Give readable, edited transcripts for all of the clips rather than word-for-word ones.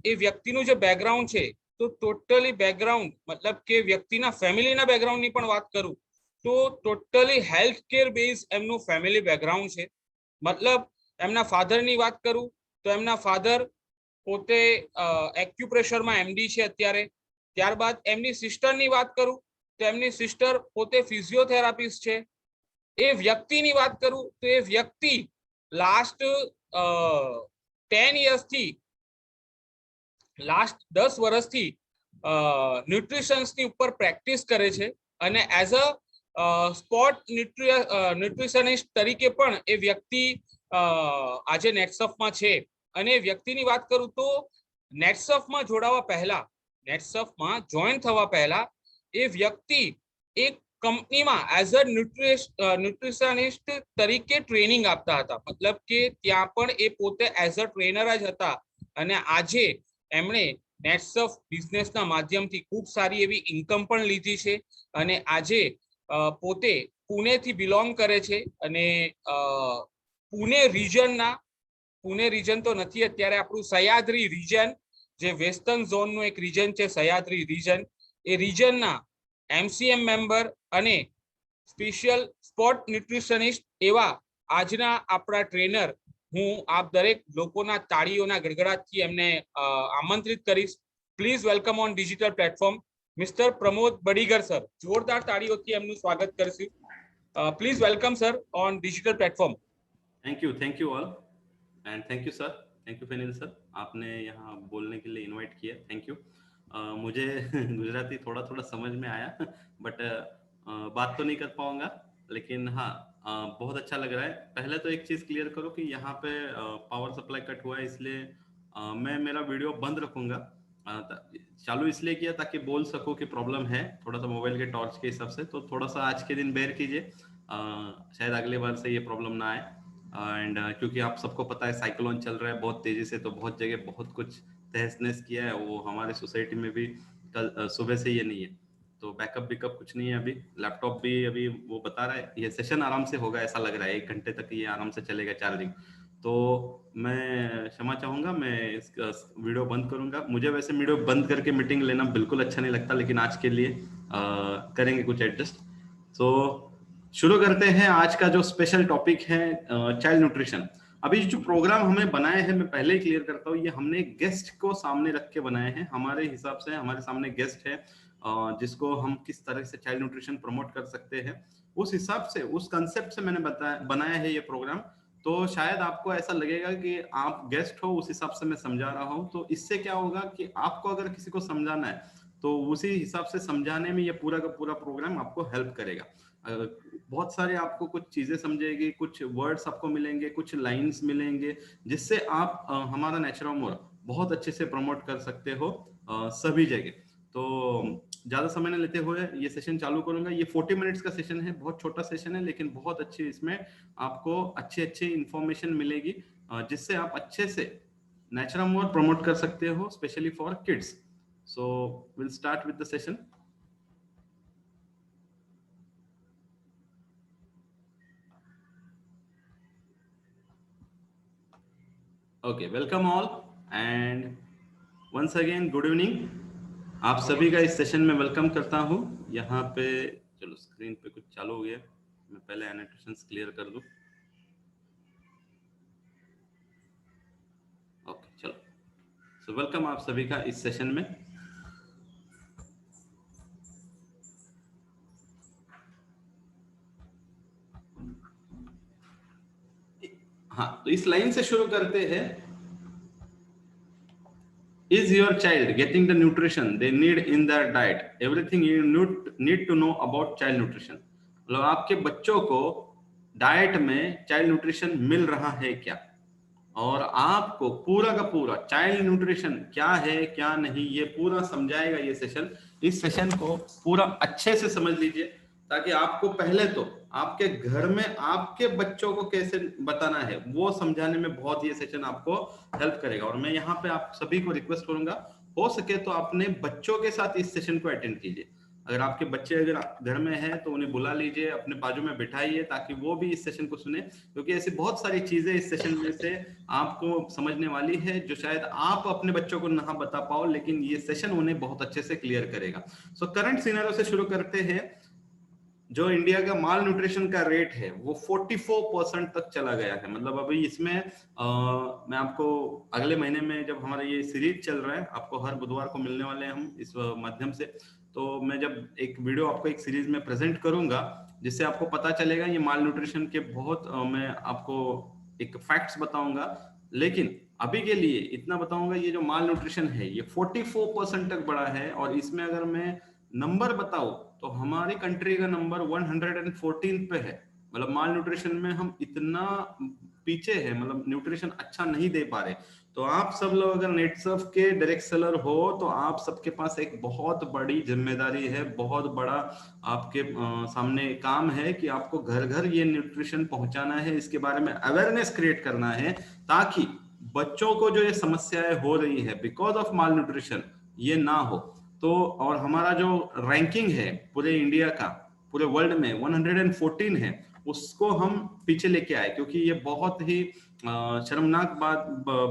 એ વ્યક્તિનું જે બેકગ્રાઉન્ડ છે તો ટોટલી બેકગ્રાઉન્ડ મતલબ કે વ્યક્તિના ફેમિલીના બેકગ્રાઉન્ડની પણ વાત કરું તો ટોટલી હેલ્થ કેર બેઝ એમનું ફેમિલી બેકગ્રાઉન્ડ છે. મતલબ એમના ફાધરની વાત કરું તો એમના ફાધર પોતે એક્યુપ્રેશરમાં એમડી છે અત્યારે. ત્યારબાદ એમની સિસ્ટરની વાત કરું તો એમની સિસ્ટર પોતે ફિઝિયોથેરાપિસ્ટ છે. એ વ્યક્તિની વાત કરું તો એ વ્યક્તિ લાસ્ટ 10 યર્સથી લાસ્ટ 10 વર્ષથી ન્યુટ્રિશન્સની ઉપર પ્રેક્ટિસ કરે છે અને એઝ અ સ્પોર્ટ ન્યુટ્રિશનિસ્ટ તરીકે પણ એ વ્યક્તિ આજે નેટસફમાં છે. અને વ્યક્તિની વાત કરું તો નેટસફમાં જોડાવા પહેલા નેટસફમાં જોઈન થવા પહેલા એ વ્યક્તિ એક કંપનીમાં એઝ અ ન્યુટ્રિશનિસ્ટ તરીકે ટ્રેનિંગ આપતા હતા. મતલબ કે ત્યાં પણ એ પોતે એઝ અ ટ્રેનર જ હતા અને આજે એમણે નેટસફ બિઝનેસના માધ્યમથી ખૂબ સારી એવી ઇન્કમ પણ લીધી છે અને આજે પોતે પુણેથી બિલોંગ કરે છે અને પુણે રિજન તો નથી અત્યારે, આપણું સહ્યાદ્રી રિજન જે વેસ્ટર્ન ઝોનનું એક રિજન છે, સહ્યાદ્રી રિજન, એ રિજનના એમસીએમ મેમ્બર અને સ્પેશિયલ સ્પોર્ટ ન્યુટ્રિશનિસ્ટ એવા આજના આપણા ટ્રેનર હું આપ દરેક લોકોના તાળીઓના ગડગડાટથી એમને આમંત્રિત કરીશ. Please welcome on digital platform mister Pramod Badiger sir. જોરદાર તાળીઓથી એમનું સ્વાગત કરશું. Please welcome sir on digital platform. Thank you all and thank you sir, thank you Fenil sir, आपने यहाँ बोलने के लिए इनवाइट किया, थैंक यू। मुझे गुजराती थोड़ा थोड़ा समझ में आया बट बात तो नहीं कर पाऊंगा, लेकिन हाँ बहुत अच्छा लग रहा है। पहले तो एक चीज़ क्लियर करो कि यहाँ पे पावर सप्लाई कट हुआ है, इसलिए मैं मेरा वीडियो बंद रखूंगा। चालू इसलिए किया ताकि बोल सकूं कि प्रॉब्लम है थोड़ा सा मोबाइल के टॉर्च के हिसाब से, तो थोड़ा सा आज के दिन बेयर कीजिए, शायद अगली बार से ये प्रॉब्लम ना आए। एंड क्योंकि आप सबको पता है साइक्लोन चल रहा है बहुत तेजी से, तो बहुत जगह बहुत कुछ तहस नहस किया है। वो हमारे सोसाइटी में भी कल सुबह से ये नहीं है, तो बैकअप बिकअप कुछ नहीं है। अभी लैपटॉप भी अभी वो बता रहा है ये सेशन आराम से होगा, ऐसा लग रहा है 1 घंटे तक ये आराम से चलेगा चार्जिंग। तो मैं क्षमा चाहूँगा, मैं इसका वीडियो बंद करूँगा। मुझे वैसे वीडियो बंद करके मीटिंग लेना बिल्कुल अच्छा नहीं लगता, लेकिन आज के लिए करेंगे कुछ एडजस्ट। तो शुरू करते हैं आज का जो स्पेशल टॉपिक है, चाइल्ड न्यूट्रिशन। अभी जो प्रोग्राम हमने बनाए हैं, मैं पहले ही क्लियर करता हूँ, ये हमने गेस्ट को सामने रख के बनाए हैं। हमारे हिसाब से हमारे सामने गेस्ट है जिसको हम किस तरह से चाइल्ड न्यूट्रिशन प्रमोट कर सकते हैं, उस हिसाब से, उस कंसेप्ट से मैंने बनाया है ये प्रोग्राम। तो शायद आपको ऐसा लगेगा कि आप गेस्ट हो, उस हिसाब से मैं समझा रहा हूँ। तो इससे क्या होगा कि आपको अगर किसी को समझाना है तो उसी हिसाब से समझाने में ये पूरा का पूरा प्रोग्राम आपको हेल्प करेगा। बहुत सारे आपको कुछ चीजें समझेगी, कुछ वर्ड्स आपको मिलेंगे, कुछ लाइंस मिलेंगे, जिससे आप हमारा नेचुरोमोर बहुत अच्छे से प्रमोट कर सकते हो सभी जगह। तो ज्यादा समय न लेते हुए ये सेशन चालू करूंगा। ये 40 मिनट्स का सेशन है, बहुत छोटा सेशन है, लेकिन बहुत अच्छी इसमें आपको अच्छी इंफॉर्मेशन मिलेगी जिससे आप अच्छे से नेचुरोमोर प्रमोट कर सकते हो, specially for kids. So will start with the session. Okay, welcome all and once again good evening. आप सभी का इस सेशन में वेलकम करता हूं। यहाँ पे चलो स्क्रीन पे कुछ चालू हो गया, मैं पहले एनोटेशंस क्लियर कर दूं। ओके चलो, सो वेलकम आप सभी का इस सेशन में। हाँ, तो इस लाइन से शुरू करते हैं। Is your child getting the nutrition they need in their diet? Everything you need to know about child nutrition. मतलब आपके बच्चों को डाइट में चाइल्ड न्यूट्रिशन मिल रहा है क्या, और आपको पूरा का पूरा चाइल्ड न्यूट्रिशन क्या है क्या नहीं ये पूरा समझाएगा ये सेशन। इस सेशन को पूरा अच्छे से समझ लीजिए, ताकि आपको पहले तो आपके घर में आपके बच्चों को कैसे बताना है वो समझाने में बहुत ये सेशन आपको हेल्प करेगा। और मैं यहाँ पे आप सभी को रिक्वेस्ट करूंगा, हो सके तो अपने बच्चों के साथ इस सेशन को अटेंड कीजिए। अगर आपके बच्चे अगर घर में हैं तो उन्हें बुला लीजिए, अपने बाजू में बिठाइए, ताकि वो भी इस सेशन को सुने, क्योंकि ऐसी बहुत सारी चीजें इस सेशन में से आपको समझने वाली है जो शायद आप अपने बच्चों को ना बता पाओ, लेकिन ये सेशन उन्हें बहुत अच्छे से क्लियर करेगा। सो करंट सिनेरियो से शुरू करते हैं। जो इंडिया का माल न्यूट्रिशन का रेट है वो 44% तक चला गया है। मतलब अभी इसमें मैं आपको अगले महीने में, जब हमारा ये सीरीज चल रहा है, आपको हर बुधवार को मिलने वाले हैं हम इस माध्यम से, तो मैं जब एक वीडियो आपको एक सीरीज में प्रेजेंट करूंगा, जिससे आपको पता चलेगा ये माल न्यूट्रिशन के बहुत मैं आपको एक फैक्ट्स बताऊंगा। लेकिन अभी के लिए इतना बताऊंगा, ये जो माल न्यूट्रिशन है ये 44% तक बढ़ा है, और इसमें अगर मैं नंबर बताओ तो हमारी कंट्री का नंबर 114 पे है। मतलब माल न्यूट्रिशन में हम इतना पीछे है, मतलब न्यूट्रिशन अच्छा नहीं दे पा रहे। तो आप सब लोग अगर नेटसर्फ के डायरेक्ट सेलर हो तो आप सबके पास एक बहुत बड़ी जिम्मेदारी है, बहुत बड़ा आपके सामने काम है कि आपको घर घर ये न्यूट्रिशन पहुंचाना है, इसके बारे में अवेयरनेस क्रिएट करना है, ताकि बच्चों को जो ये समस्याएं हो रही है बिकॉज ऑफ माल न्यूट्रिशन ये ना हो। तो और हमारा जो रैंकिंग है पूरे इंडिया का, पूरे वर्ल्ड में 114 है, उसको हम पीछे लेके आए, क्योंकि ये बहुत ही शर्मनाक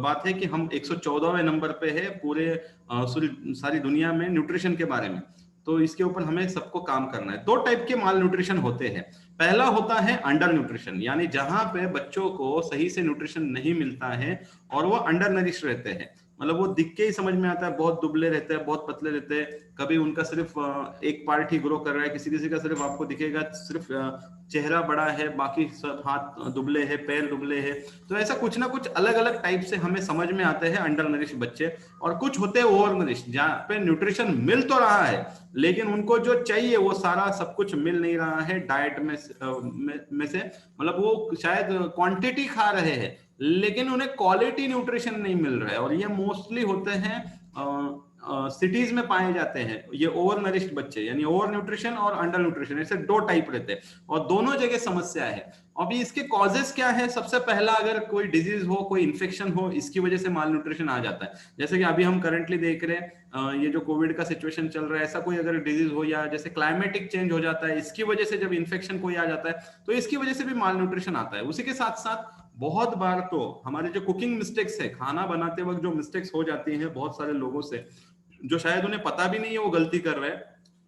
बात है कि हम 114वें नंबर पे है पूरे सारी दुनिया में न्यूट्रिशन के बारे में। तो इसके ऊपर हमें सबको काम करना है। दो टाइप के माल न्यूट्रिशन होते हैं। पहला होता है अंडर न्यूट्रिशन, यानी जहां पे बच्चों को सही से न्यूट्रिशन नहीं मिलता है और वो अंडर नरिश रहते हैं। मतलब वो दिख के ही समझ में आता है, बहुत दुबले रहते हैं, बहुत पतले रहते हैं, कभी उनका सिर्फ एक पार्ट ही ग्रो कर रहा है, किसी किसी का सिर्फ आपको दिखेगा सिर्फ चेहरा बड़ा है, बाकी सब हाथ दुबले है, पैर दुबले है। तो ऐसा कुछ ना कुछ अलग अलग टाइप से हमें समझ में आते हैं अंडर नरिश बच्चे। और कुछ होते हैं ओवर नरिश, जहाँ पे न्यूट्रिशन मिल तो रहा है लेकिन उनको जो चाहिए वो सारा सब कुछ मिल नहीं रहा है डाइट में से। मतलब वो शायद क्वांटिटी खा रहे हैं लेकिन उन्हें क्वालिटी न्यूट्रिशन नहीं मिल रहा है, और ये मोस्टली होते हैं सिटीज में पाए जाते हैं ये ओवर नरिश्ड बच्चे, यानी ओवर न्यूट्रिशन और अंडर न्यूट्रिशन, ऐसे दो टाइप रहते हैं और दोनों जगह समस्या है। अभी इसके कॉजेस क्या है? सबसे पहला, अगर कोई डिजीज हो, कोई इन्फेक्शन हो, इसकी वजह से माल न्यूट्रिशन आ जाता है। जैसे कि अभी हम करंटली देख रहे हैं ये जो कोविड का सिचुएशन चल रहा है, ऐसा कोई अगर डिजीज हो, या जैसे क्लाइमेटिक चेंज हो जाता है, इसकी वजह से जब इन्फेक्शन कोई आ जाता है तो इसकी वजह से भी माल न्यूट्रिशन आता है। उसी के साथ साथ बहुत बार तो हमारे जो कुकिंग मिस्टेक्स है, खाना बनाते वक्त जो मिस्टेक्स हो जाती हैं बहुत सारे लोगों से, जो शायद उन्हें पता भी नहीं है वो गलती कर रहे हैं,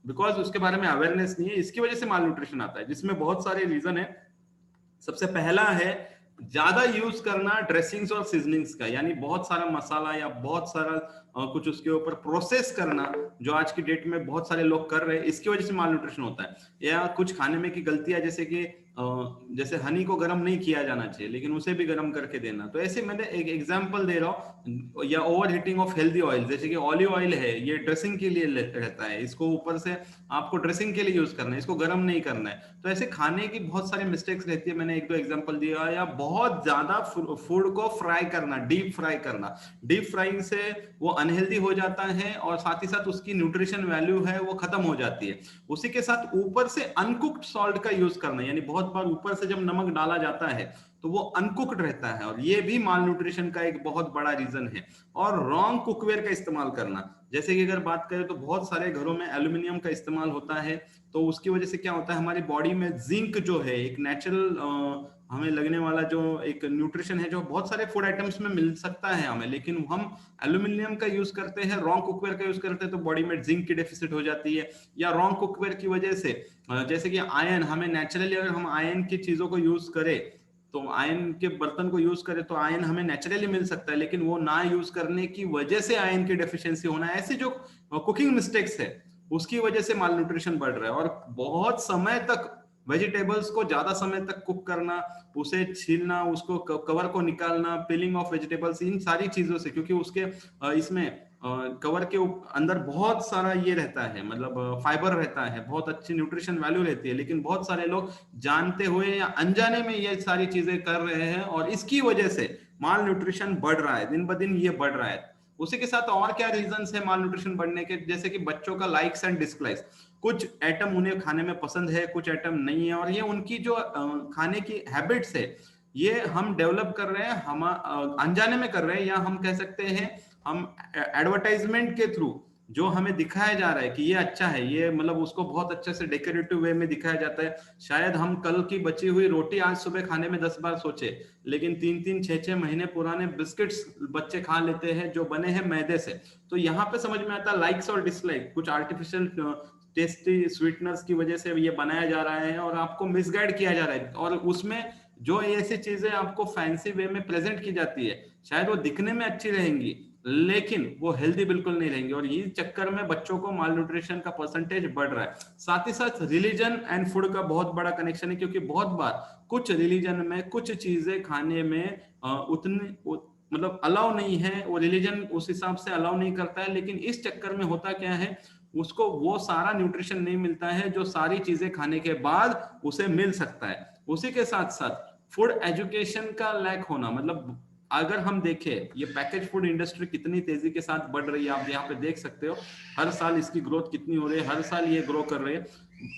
बिकॉज उसके बारे में अवेयरनेस नहीं है, इसकी वजह से माल न्यूट्रिशन आता है, जिसमें बहुत सारे रीजन है। सबसे पहला है ज्यादा यूज करना ड्रेसिंग्स और सीजनिंग्स का, यानी बहुत सारा मसाला या बहुत सारा कुछ उसके ऊपर प्रोसेस करना, जो आज की डेट में बहुत सारे लोग कर रहे हैं, इसकी वजह से माल न्यूट्रिशन होता है। या कुछ खाने में की गलतियां, जैसे कि जैसे हनी को गर्म नहीं किया जाना चाहिए लेकिन उसे भी गर्म करके देना। तो ऐसे मैंने एक एग्जांपल दे रहा हूँ। या over heating of healthy oil, जैसे कि ऑलिव ऑयल है, ये ड्रेसिंग के लिए रहता है, इसको ऊपर से आपको ड्रेसिंग के लिए यूज करना है, इसको गर्म नहीं करना है। तो ऐसे खाने की बहुत सारी मिस्टेक्स रहती है, मैंने एक दो एग्जांपल दिया। या बहुत ज्यादा फूड को फ्राई करना, डीप फ्राई करना, डीप फ्राइंग से वो अनहेल्दी हो जाता है और साथ ही साथ उसकी न्यूट्रिशन वैल्यू है वो खत्म हो जाती है। उसी के साथ ऊपर से अनकुक्ड सॉल्ट का यूज करना, यानी बहुत बार ऊपर से जब नमक डाला जाता है तो वो अनकुक्ड रहता है, और ये भी माल न्यूट्रिशन का एक बहुत बड़ा रीजन है। और रॉन्ग कुकवेयर का इस्तेमाल करना, जैसे कि अगर बात करें तो बहुत सारे घरों में एल्यूमिनियम का इस्तेमाल होता है, तो उसकी वजह से क्या होता है, हमारी बॉडी में जिंक जो है, एक नेचुरल हमें लगने वाला जो एक न्यूट्रिशन है, जो बहुत सारे फूड आइटम्स में मिल सकता है हमें, लेकिन हम एल्यूमिनियम का यूज करते हैं, रॉन्ग कुकवेयर का यूज करते हैं, तो बॉडी में जिंक की डेफिसिट हो जाती है। या रॉन्ग कुकवेयर की वजह से जैसे कि आयरन, हमें नेचुरली अगर हम आयरन की चीजों को यूज करें, तो आयरन के बर्तन को यूज करें तो आयरन हमें नेचुरली मिल सकता है, लेकिन वो ना यूज करने की वजह से आयरन की डेफिशिएंसी होना, ऐसी जो कुकिंग मिस्टेक्स है उसकी वजह से माल न्यूट्रिशन बढ़ रहा है। और बहुत समय तक वेजिटेबल्स को ज्यादा समय तक कुक करना, उसे छीलना, उसको कवर को निकालना, पीलिंग ऑफ वेजिटेबल्स, इन सारी चीजों से, क्योंकि उसके इसमें कवर के अंदर बहुत सारा ये रहता है, मतलब फाइबर रहता है, बहुत अच्छी न्यूट्रिशन वैल्यू रहती है, लेकिन बहुत सारे लोग जानते हुए या अनजाने में ये सारी चीजें कर रहे हैं और इसकी वजह से माल न्यूट्रिशन बढ़ रहा है, दिन ब दिन ये बढ़ रहा है। उसी के साथ और क्या रीजंस है माल न्यूट्रिशन बढ़ने के, जैसे कि बच्चों का लाइक्स एंड डिसलाइक्स, कुछ आइटम उन्हें खाने में पसंद है, कुछ आइटम नहीं है, और ये उनकी जो खाने की हैबिट्स है ये हम डेवलप कर रहे हैं, हम अनजाने में कर रहे हैं, या हम कह सकते हैं हम एडवर्टाइजमेंट के थ्रू जो हमें दिखाया जा रहा है कि ये अच्छा है, ये मतलब उसको बहुत अच्छे से डेकोरेटिव वे में दिखाया जाता है। शायद हम कल की बची हुई रोटी आज सुबह खाने में 10 बार सोचे, लेकिन 3-3 6-6 महीने पुराने बिस्किट्स बच्चे खा लेते हैं जो बने हैं मैदे से। तो यहाँ पे समझ में आता है लाइक्स और डिसलाइक, कुछ आर्टिफिशियल टेस्टी स्वीटनर्स की वजह से ये बनाया जा रहा है और आपको मिसगाइड किया जा रहा है। और उसमें जो ऐसी चीजें आपको फैंसी वे में प्रेजेंट की जाती है, शायद वो दिखने में अच्छी रहेंगी लेकिन वो हेल्दी बिल्कुल नहीं रहेंगे, और इस चक्कर में बच्चों को माल न्यूट्रिशन का परसेंटेज बढ़ रहा है। साथ ही साथ रिलीजन एंड फूड का बहुत बड़ा कनेक्शन है, क्योंकि बहुत बार कुछ रिलीजन में कुछ चीजें खाने में मतलब अलाउ नहीं है, वो रिलीजन उस हिसाब से अलाउ नहीं करता है, लेकिन इस चक्कर में होता क्या है, उसको वो सारा न्यूट्रिशन नहीं मिलता है जो सारी चीजें खाने के बाद उसे मिल सकता है। उसी के साथ साथ फूड एजुकेशन का लैक होना, मतलब अगर हम देखें ये पैकेज फूड इंडस्ट्री कितनी तेजी के साथ बढ़ रही है, आप यहाँ पे देख सकते हो हर साल इसकी ग्रोथ कितनी हो रही है, हर साल ये ग्रो कर रही है।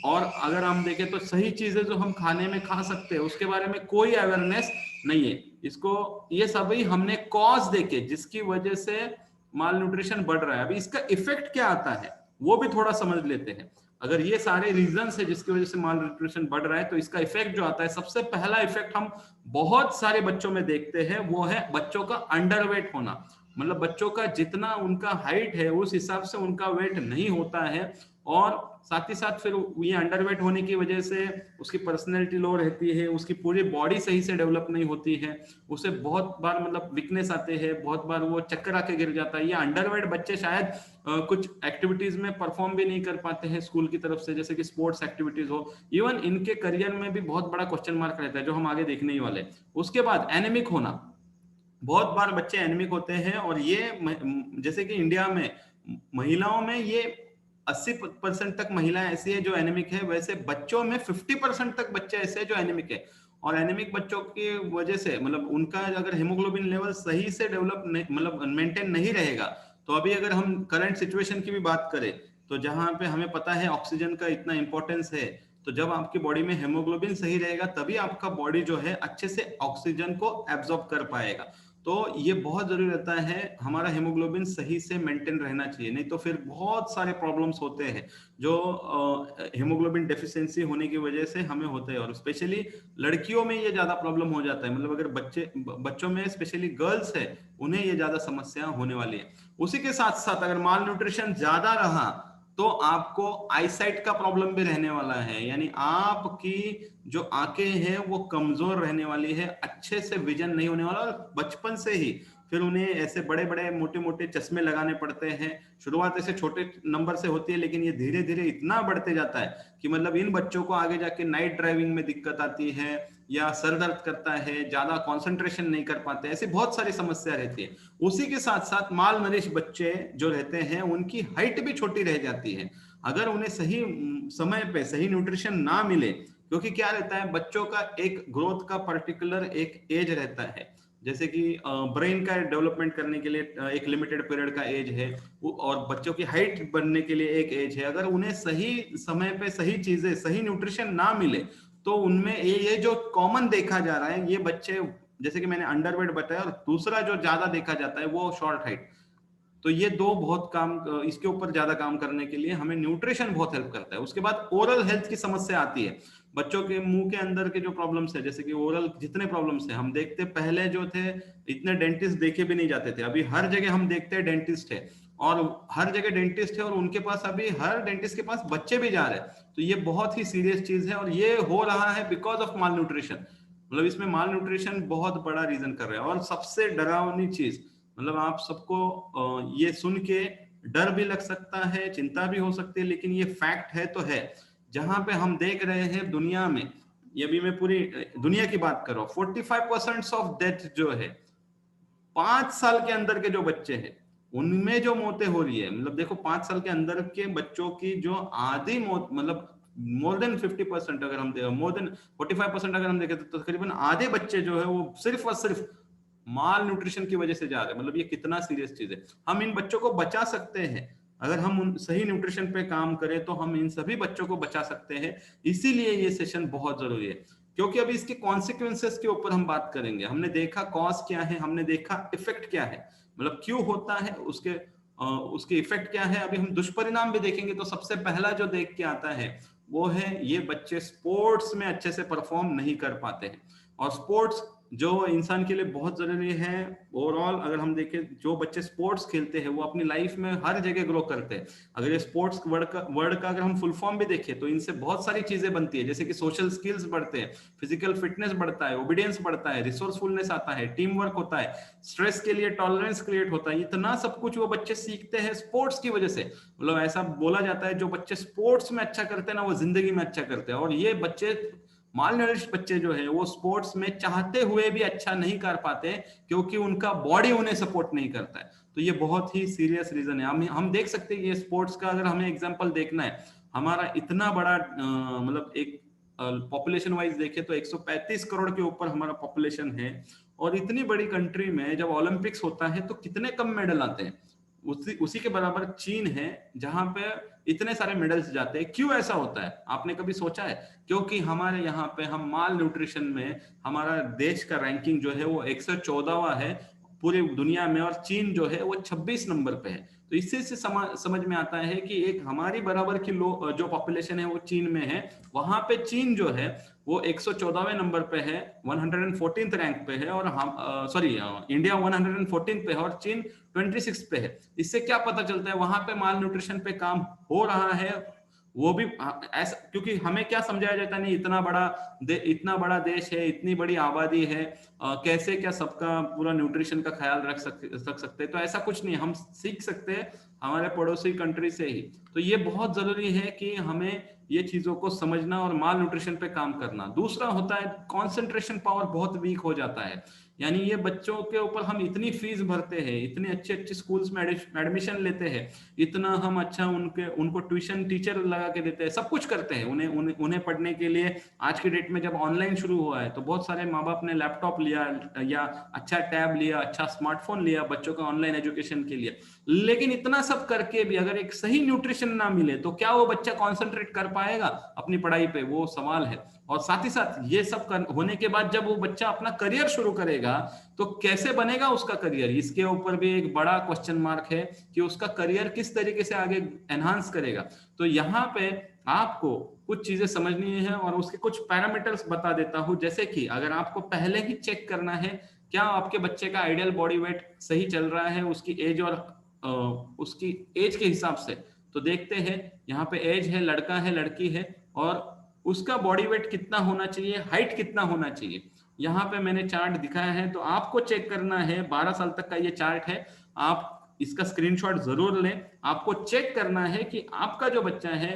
और अगर हम देखें तो सही चीजें जो हम खाने में खा सकते हैं उसके बारे में कोई अवेयरनेस नहीं है। इसको ये सभी हमने कॉज देखे जिसकी वजह से माल न्यूट्रिशन बढ़ रहा है। अभी इसका इफेक्ट क्या आता है वो भी थोड़ा समझ लेते हैं। अगर ये सारे रीजन है जिसकी वजह से माल न्यूट्रिशन बढ़ रहा है, तो इसका इफेक्ट जो आता है, सबसे पहला इफेक्ट हम बहुत सारे बच्चों में देखते हैं, वो है बच्चों का अंडरवेट होना। मतलब बच्चों का जितना उनका हाइट है उस हिसाब से उनका वेट नहीं होता है, और साथ ही साथ फिर ये अंडरवेट होने की वजह से उसकी पर्सनैलिटी लो रहती है, उसकी पूरी बॉडी सही से डेवलप नहीं होती है, उसे बहुत बार मतलब वीकनेस आते हैं, बहुत बार वो चक्कर आके गिर जाता है। ये अंडरवेट बच्चे शायद कुछ एक्टिविटीज में परफॉर्म भी नहीं कर पाते हैं स्कूल की तरफ से, जैसे कि स्पोर्ट्स एक्टिविटीज हो, इवन इनके करियर में भी बहुत बड़ा क्वेश्चन मार्क रहता है जो हम आगे देखने ही वाले। उसके बाद एनेमिक होना, बहुत बार बच्चे एनेमिक होते हैं, और ये जैसे कि इंडिया में महिलाओं में ये 80% तक महिलाएं ऐसी है जो एनेमिक है, वैसे बच्चों में 50% तक बच्चे ऐसे हैं जो एनेमिक है। और एनेमिक बच्चों की वजह से मतलब उनका अगर हेमोग्लोबिन लेवल सही से डेवलप मतलब मेंटेन नहीं रहेगा, तो अभी अगर हम करंट सिचुएशन की भी बात करें, तो जहां पे हमें पता है ऑक्सीजन का इतना इंपॉर्टेंस है, तो जब आपकी बॉडी में हेमोग्लोबिन सही रहेगा तभी आपका बॉडी जो है अच्छे से ऑक्सीजन को एब्जॉर्ब कर पाएगा। तो ये बहुत जरूरी रहता है, हमारा हेमोग्लोबिन सही से मेंटेन रहना चाहिए, नहीं तो फिर बहुत सारे प्रॉब्लम्स होते हैं जो हेमोग्लोबिन डेफिशिएंसी होने की वजह से हमें होते हैं। और स्पेशली लड़कियों में ये ज्यादा प्रॉब्लम हो जाता है, मतलब अगर बच्चों में स्पेशली गर्ल्स है उन्हें ये ज्यादा समस्या होने वाली है। उसी के साथ साथ अगर माल न्यूट्रिशन ज्यादा रहा तो आपको आईसाइट का प्रॉब्लम भी रहने वाला है, यानी आपकी जो आंखें हैं वो कमजोर रहने वाली है, अच्छे से विजन नहीं होने वाला, और बचपन से ही फिर उन्हें ऐसे बड़े बड़े मोटे मोटे चश्मे लगाने पड़ते हैं। शुरुआत ऐसे छोटे नंबर से होती है, लेकिन ये धीरे धीरे इतना बढ़ते जाता है कि मतलब इन बच्चों को आगे जाके नाइट ड्राइविंग में दिक्कत आती है, या सर दर्द करता है, ज्यादा कंसंट्रेशन नहीं कर पाते, ऐसी बहुत सारी समस्या रहती है। उसी के साथ साथ माल नरिश बच्चे जो रहते हैं उनकी हाइट भी छोटी रह जाती है, अगर उन्हें सही समय पे सही न्यूट्रिशन ना मिले। क्योंकि क्या रहता है, बच्चों का एक ग्रोथ का पर्टिकुलर एक एज रहता है, जैसे कि ब्रेन का डेवलपमेंट करने के लिए एक लिमिटेड पीरियड का एज है, और बच्चों की हाइट बढ़ने के लिए एक एज है। अगर उन्हें सही समय पे सही चीजें सही न्यूट्रिशन ना मिले तो उनमें ये जो कॉमन देखा जा रहा है, ये बच्चे जैसे कि मैंने अंडरवेट बताया, और दूसरा जो ज्यादा देखा जाता है वो शॉर्ट हाइट। तो ये दो बहुत काम, इसके ऊपर ज्यादा काम करने के लिए हमें न्यूट्रिशन बहुत हेल्प करता है। उसके बाद ओरल हेल्थ की समस्या आती है, बच्चों के मुंह के अंदर के जो प्रॉब्लम्स है, जैसे कि ओरल जितने प्रॉब्लम्स है हम देखते, पहले जो थे इतने डेंटिस्ट देखे भी नहीं जाते थे, अभी हर जगह हम देखते हैं डेंटिस्ट है, और हर जगह डेंटिस्ट है, और उनके पास अभी हर डेंटिस्ट के पास बच्चे भी जा रहे हैं। तो ये बहुत ही सीरियस चीज है, और ये हो रहा है बिकॉज ऑफ माल न्यूट्रिशन। मतलब इसमें माल न्यूट्रिशन बहुत बड़ा रीजन कर रहा है। और सबसे डरावनी चीज, मतलब आप सबको ये सुन के डर भी लग सकता है, चिंता भी हो सकती है, लेकिन ये फैक्ट है तो है, जहां पे हम देख रहे हैं दुनिया में, ये भी मैं पूरी दुनिया की बात कर रहा हूं, 45% ऑफ डेथ जो है 5 साल के अंदर के जो बच्चे हैं उनमें जो मौतें हो रही है, मतलब देखो 5 साल के अंदर के बच्चों की जो आधी मौत, मतलब मोर देन 50%, अगर हम मोर देन 45% अगर हम देखें तो तकरीबन आधे बच्चे जो है वो सिर्फ और सिर्फ माल न्यूट्रिशन की वजह से जा रहे हैं। मतलब ये कितना सीरियस चीज है। हम इन बच्चों को बचा सकते हैं, अगर हम उन सही न्यूट्रिशन पे काम करें तो हम इन सभी बच्चों को बचा सकते हैं। इसीलिए ये सेशन बहुत जरूरी है, क्योंकि अभी इसके कॉन्सिक्वेंसेस के ऊपर हम बात करेंगे। हमने देखा कॉज क्या है, हमने देखा इफेक्ट क्या है, मतलब क्यों होता है, उसके उसके इफेक्ट क्या है, अभी हम दुष्परिणाम भी देखेंगे तो सबसे पहला जो देख के आता है वो है ये बच्चे स्पोर्ट्स में अच्छे से परफॉर्म नहीं कर पाते हैं। और स्पोर्ट्स जो इंसान के लिए बहुत जरूरी है ओवरऑल, अगर हम देखें जो बच्चे स्पोर्ट्स खेलते हैं वो अपनी लाइफ में हर जगह ग्रो करते हैं। अगर ये स्पोर्ट्स वर्ड का अगर हम फुल फॉर्म भी देखें तो इनसे बहुत सारी चीजें बनती है, जैसे कि सोशल स्किल्स बढ़ते हैं, फिजिकल फिटनेस बढ़ता है, ओबीडियंस बढ़ता है, रिसोर्सफुलनेस आता है, टीम वर्क होता है, स्ट्रेस के लिए टॉलरेंस क्रिएट होता है। इतना सब कुछ वो बच्चे सीखते हैं स्पोर्ट्स की वजह से। मतलब ऐसा बोला जाता है जो बच्चे स्पोर्ट्स में अच्छा करते हैं ना वो जिंदगी में अच्छा करते हैं। और ये बच्चे माल नरिश बच्चे जो है वो स्पोर्ट्स में चाहते हुए भी अच्छा नहीं कर पाते क्योंकि उनका बॉडी उन्हें सपोर्ट नहीं करता है। तो ये बहुत ही सीरियस रीजन है। हम देख सकते हैं ये स्पोर्ट्स का अगर हमें एग्जांपल देखना है, हमारा इतना बड़ा मतलब एक पॉपुलेशन वाइज देखे तो 135 करोड़ के ऊपर हमारा पॉपुलेशन है। और इतनी बड़ी कंट्री में जब ओलंपिक्स होता है तो कितने कम मेडल आते हैं। उसी के बराबर चीन है जहां पे इतने सारे मेडल्स जाते हैं। क्यों ऐसा होता है आपने कभी सोचा है? क्योंकि हमारे यहाँ पे हम माल न्यूट्रिशन में हमारा देश का रैंकिंग जो है वो 114वां है पूरी दुनिया में, और चीन जो है वो 26 नंबर पे है। तो इससे से समझ में आता है कि एक हमारी बराबर की जो पॉपुलेशन है वो चीन में है, वहां पे चीन जो है वो 114वें नंबर पे है, 114th रैंक पे है, और हम सॉरी इंडिया 114 पे है और चीन 26 पे है। इससे क्या पता चलता है वहां पे माल न्यूट्रिशन पे काम हो रहा है। वो भी ऐसा, क्योंकि हमें क्या समझाया जाता नहीं, इतना बड़ा देश है, इतनी बड़ी आबादी है, कैसे क्या सबका पूरा न्यूट्रिशन का ख्याल रख सकते हैं। तो ऐसा कुछ नहीं, हम सीख सकते हैं हमारे पड़ोसी कंट्री से ही। तो ये बहुत जरूरी है कि हमें ये चीजों को समझना और माल न्यूट्रिशन पे काम करना। दूसरा होता है कंसंट्रेशन पावर बहुत वीक हो जाता है। यानी ये बच्चों के ऊपर हम इतनी फीस भरते हैं, इतने अच्छे अच्छे स्कूल्स में एडमिशन लेते हैं, इतना हम अच्छा उनको ट्यूशन टीचर लगा के देते हैं, सब कुछ करते हैं उन्हें पढ़ने के लिए। आज की डेट में जब ऑनलाइन शुरू हुआ है तो बहुत सारे माँ बाप ने लैपटॉप लिया या अच्छा टैब लिया, अच्छा स्मार्टफोन लिया बच्चों का ऑनलाइन एजुकेशन के लिए। लेकिन इतना सब करके भी अगर एक सही न्यूट्रिशन ना मिले तो क्या वो बच्चा कॉन्सेंट्रेट कर पाएगा अपनी पढ़ाई पे? वो सवाल है। और साथ ही साथ ये सब होने के बाद जब वो बच्चा अपना करियर शुरू करेगा तो कैसे बनेगा उसका करियर, इसके ऊपर भी एक बड़ा क्वेश्चन मार्क है कि उसका करियर किस तरीके से आगे एनहांस करेगा। तो यहाँ पे आपको कुछ चीजें समझनी है और उसके कुछ पैरामीटर्स बता देता हूं। जैसे कि अगर आपको पहले ही चेक करना है क्या आपके बच्चे का आइडियल बॉडी वेट सही चल रहा है उसकी एज और उसकी एज के हिसाब से, तो देखते हैं यहाँ पे एज है, लड़का है लड़की है, और उसका बॉडी वेट कितना होना चाहिए, हाइट कितना होना चाहिए। यहाँ पे मैंने चार्ट दिखाया है तो आपको चेक करना है। 12 साल तक का ये चार्ट है, आप इसका स्क्रीनशॉट जरूर लें। आपको चेक करना है कि आपका जो बच्चा है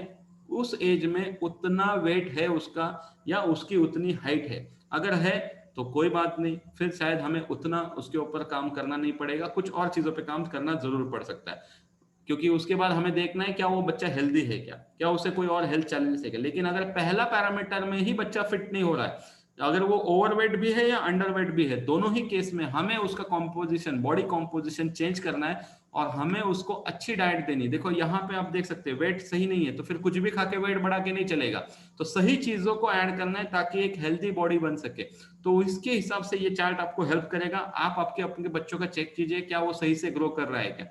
उस एज में उतना वेट है उसका या उसकी उतनी हाइट है। अगर है तो कोई बात नहीं, फिर शायद हमें उतना उसके ऊपर काम करना नहीं पड़ेगा, कुछ और चीजों पे काम करना जरूर पड़ सकता है। क्योंकि उसके बाद हमें देखना है क्या वो बच्चा हेल्दी है, क्या उसे कोई और हेल्थ चैलेंज है क्या। लेकिन अगर पहला पैरामीटर में ही बच्चा फिट नहीं हो रहा है, अगर वो ओवरवेट भी है या अंडरवेट भी है, दोनों ही केस में हमें उसका कॉम्पोजिशन, बॉडी कॉम्पोजिशन चेंज करना है और हमें उसको अच्छी डाइट देनी। देखो यहाँ पे आप देख सकते हैं वेट सही नहीं है तो फिर कुछ भी खा के वेट बढ़ा के नहीं चलेगा। तो सही चीजों को ऐड करना है ताकि एक हेल्दी बॉडी बन सके। तो इसके हिसाब से ये चार्ट आपको हेल्प करेगा। आप आपके अपने बच्चों का चेक कीजिए क्या वो सही से ग्रो कर रहा है क्या,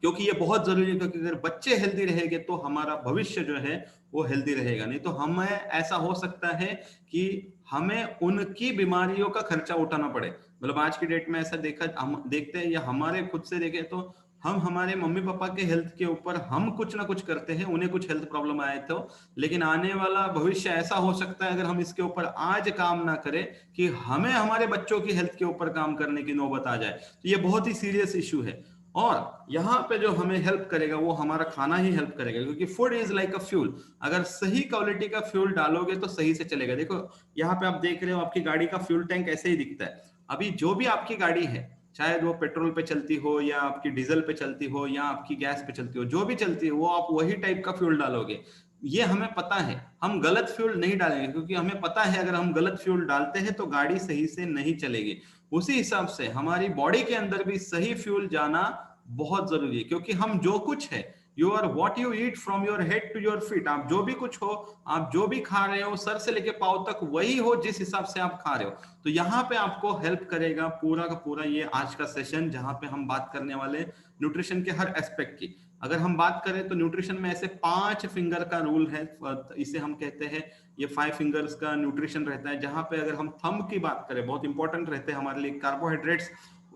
क्योंकि ये बहुत जरूरी है। क्योंकि अगर बच्चे हेल्दी रहेंगे तो हमारा भविष्य जो है वो हेल्दी रहेगा। नहीं तो हमें ऐसा हो सकता है कि हमें उनकी बीमारियों का खर्चा उठाना पड़े। मतलब आज की डेट में ऐसा हम देखते हैं या हमारे खुद से देखें तो हम हमारे मम्मी पापा के हेल्थ के ऊपर हम कुछ ना कुछ करते हैं, उन्हें कुछ हेल्थ प्रॉब्लम आए तो, लेकिन आने वाला भविष्य ऐसा हो सकता है अगर हम इसके ऊपर आज काम ना करें कि हमें हमारे बच्चों की हेल्थ के ऊपर काम करने की नौबत आ जाए। तो ये बहुत ही सीरियस इशू है। और यहाँ पे जो हमें हेल्प करेगा वो हमारा खाना ही हेल्प करेगा, क्योंकि food is like a fuel. अगर सही क्वालिटी का फ्यूल डालोगे तो सही से चलेगा। देखो यहाँ पे आप देख रहे हो आपकी गाड़ी का फ्यूल टैंक ऐसे ही दिखता है। अभी जो भी आपकी गाड़ी है, चाहे वो पेट्रोल पे चलती हो या आपकी डीजल पे चलती हो या आपकी गैस पे चलती हो, जो भी चलती है वो आप वही टाइप का फ्यूल डालोगे। ये हमें पता है, हम गलत फ्यूल नहीं डालेंगे क्योंकि हमें पता है अगर हम गलत फ्यूल डालते हैं तो गाड़ी सही से नहीं चलेगी। उसी हिसाब से हमारी बॉडी के अंदर भी सही फ्यूल जाना बहुत जरूरी है। क्योंकि हम जो कुछ है, you are what you eat from your head to your feet. आप जो भी कुछ हो, आप जो भी खा रहे हो, सर से लेके पांव तक वही हो जिस हिसाब से आप खा रहे हो। तो यहाँ पे आपको हेल्प करेगा पूरा का पूरा ये आज का सेशन, जहां पे हम बात करने वाले न्यूट्रिशन के हर एस्पेक्ट की। अगर हम बात करें तो न्यूट्रिशन में ऐसे 5 फिंगर का रूल है, इसे हम कहते हैं ये 5 फिंगर्स का न्यूट्रिशन रहता है, जहां पे अगर हम थंब की बात करें बहुत इंपॉर्टेंट रहते हैं हमारे लिए कार्बोहाइड्रेट्स,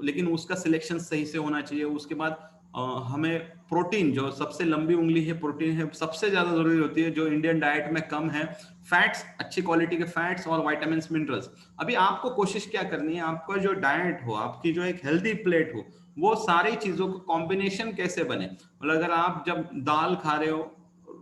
लेकिन उसका सिलेक्शन सही से होना चाहिए। उसके बाद हमें प्रोटीन, जो सबसे लंबी उंगली है प्रोटीन है, सबसे ज्यादा जरूरी होती है, जो इंडियन डाइट में कम है। फैट्स, अच्छी क्वालिटी के फैट्स और विटामिन मिनरल्स। अभी आपको कोशिश क्या करनी है, आपका जो डाइट हो, आपकी जो एक हेल्दी प्लेट हो, वो सारी चीजों का कॉम्बिनेशन कैसे बने। मतलब अगर आप जब दाल खा रहे हो,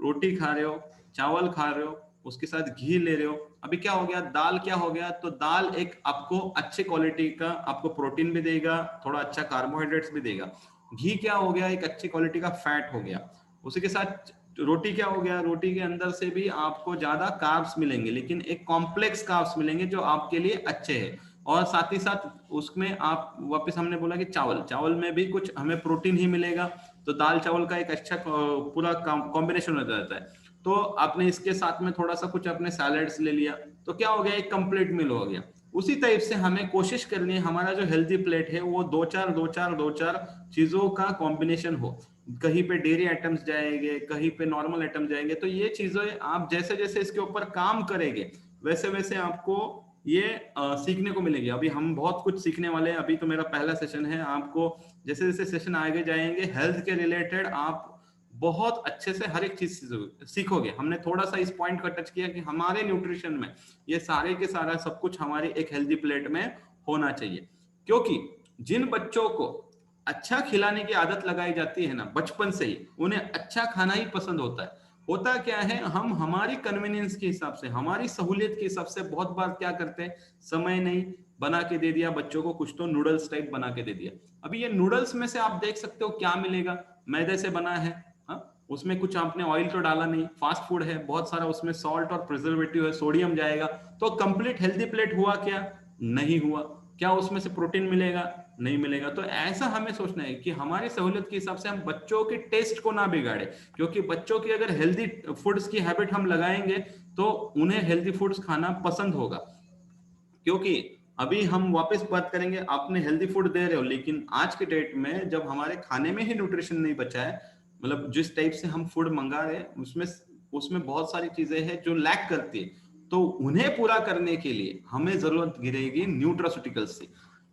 रोटी खा रहे हो, चावल खा रहे हो, उसके साथ घी ले रहे हो, अभी क्या हो गया, दाल क्या हो गया, तो दाल एक आपको अच्छे क्वालिटी का आपको प्रोटीन भी देगा, थोड़ा अच्छा कार्बोहाइड्रेट्स भी देगा। घी क्या हो गया, एक अच्छी क्वालिटी का फैट हो गया। उसी के साथ रोटी क्या हो गया, रोटी के अंदर से भी आपको ज्यादा कार्ब्स मिलेंगे, लेकिन एक कॉम्प्लेक्स कार्ब्स मिलेंगे जो आपके लिए अच्छे हैं। और साथ ही साथ उसमें आप वापस हमने बोला कि चावल, चावल में भी कुछ हमें प्रोटीन ही मिलेगा, तो दाल चावल का एक अच्छा पूरा कॉम्बिनेशन हो जाता है। तो आपने इसके साथ में थोड़ा सा कुछ अपने सैलड्स ले लिया, तो क्या हो गया, एक कंप्लीट मील हो गया। उसी टाइप से हमें कोशिश करनी है हमारा जो हेल्दी प्लेट है वो दो चार चीजों का कॉम्बिनेशन हो। कहीं पे डेयरी आइटम्स जाएंगे, कहीं पे नॉर्मल आइटम जाएंगे, तो ये चीजें आप जैसे जैसे इसके ऊपर काम करेंगे वैसे वैसे आपको ये सीखने को मिलेगी। अभी हम बहुत कुछ सीखने वाले हैं, अभी तो मेरा पहला सेशन है। आपको जैसे जैसे सेशन आगे जाएंगे हेल्थ के रिलेटेड आप बहुत अच्छे से हर एक चीज सीखोगे। हमने थोड़ा सा इस पॉइंट का टच किया कि हमारे न्यूट्रिशन में ये सारे के सारा सब कुछ हमारी एक हेल्दी प्लेट में होना चाहिए। क्योंकि जिन बच्चों को अच्छा खिलाने की आदत लगाई जाती है ना बचपन से ही, उन्हें अच्छा खाना ही पसंद होता है। होता क्या है, हम हमारी कन्वीनियंस के हिसाब से, हमारी सहूलियत के हिसाब से बहुत बार क्या करते हैं, समय नहीं, बना के दे दिया बच्चों को, कुछ तो नूडल्स टाइप बना के दे दिया। अभी ये नूडल्स में से आप देख सकते हो क्या मिलेगा, मैदे से बना है, उसमें कुछ आपने ऑयल तो डाला नहीं, फास्ट फूड है, बहुत सारा उसमें सॉल्ट और प्रिजर्वेटिव है, सोडियम जाएगा। तो कंप्लीट हेल्दी प्लेट हुआ क्या, नहीं हुआ। क्या उसमें से प्रोटीन मिलेगा, नहीं मिलेगा। तो ऐसा हमें सोचना है कि हमारी सहूलियत के हिसाब से हम बच्चों के टेस्ट को ना बिगाड़े, क्योंकि बच्चों की अगर हेल्दी फूड्स की हैबिट हम लगाएंगे तो उन्हें हेल्दी फूड्स खाना पसंद होगा। क्योंकि अभी हम वापस बात करेंगे, आपने हेल्दी फूड दे रहे हो, लेकिन आज के डेट में जब हमारे खाने में ही न्यूट्रिशन नहीं बचा है, मतलब जिस टाइप से हम फूड मंगा रहे हैं उसमें उसमें बहुत सारी चीजें हैं जो लैक करती है, तो उन्हें पूरा करने के लिए हमें जरूरत गिरेगी न्यूट्रास्यूटिकल्स की।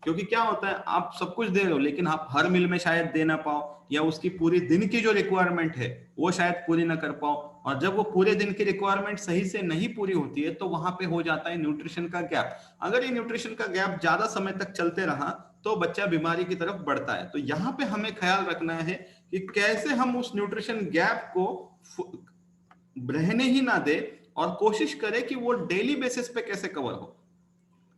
क्योंकि क्या होता है, आप सब कुछ दे रहे हो लेकिन आप हर मील में शायद दे ना पाओ, या उसकी पूरी दिन की जो रिक्वायरमेंट है वो शायद पूरी ना कर पाओ। और जब वो पूरे दिन की रिक्वायरमेंट सही से नहीं पूरी होती है तो वहां पे हो जाता है न्यूट्रिशन का गैप। अगर ये न्यूट्रिशन का गैप ज्यादा समय तक चलते रहा तो बच्चा बीमारी की तरफ बढ़ता है। तो यहाँ पे हमें ख्याल रखना है कि कैसे हम उस न्यूट्रिशन गैप को रहने ही ना दे, और कोशिश करें कि वो डेली बेसिस पे कैसे कवर हो।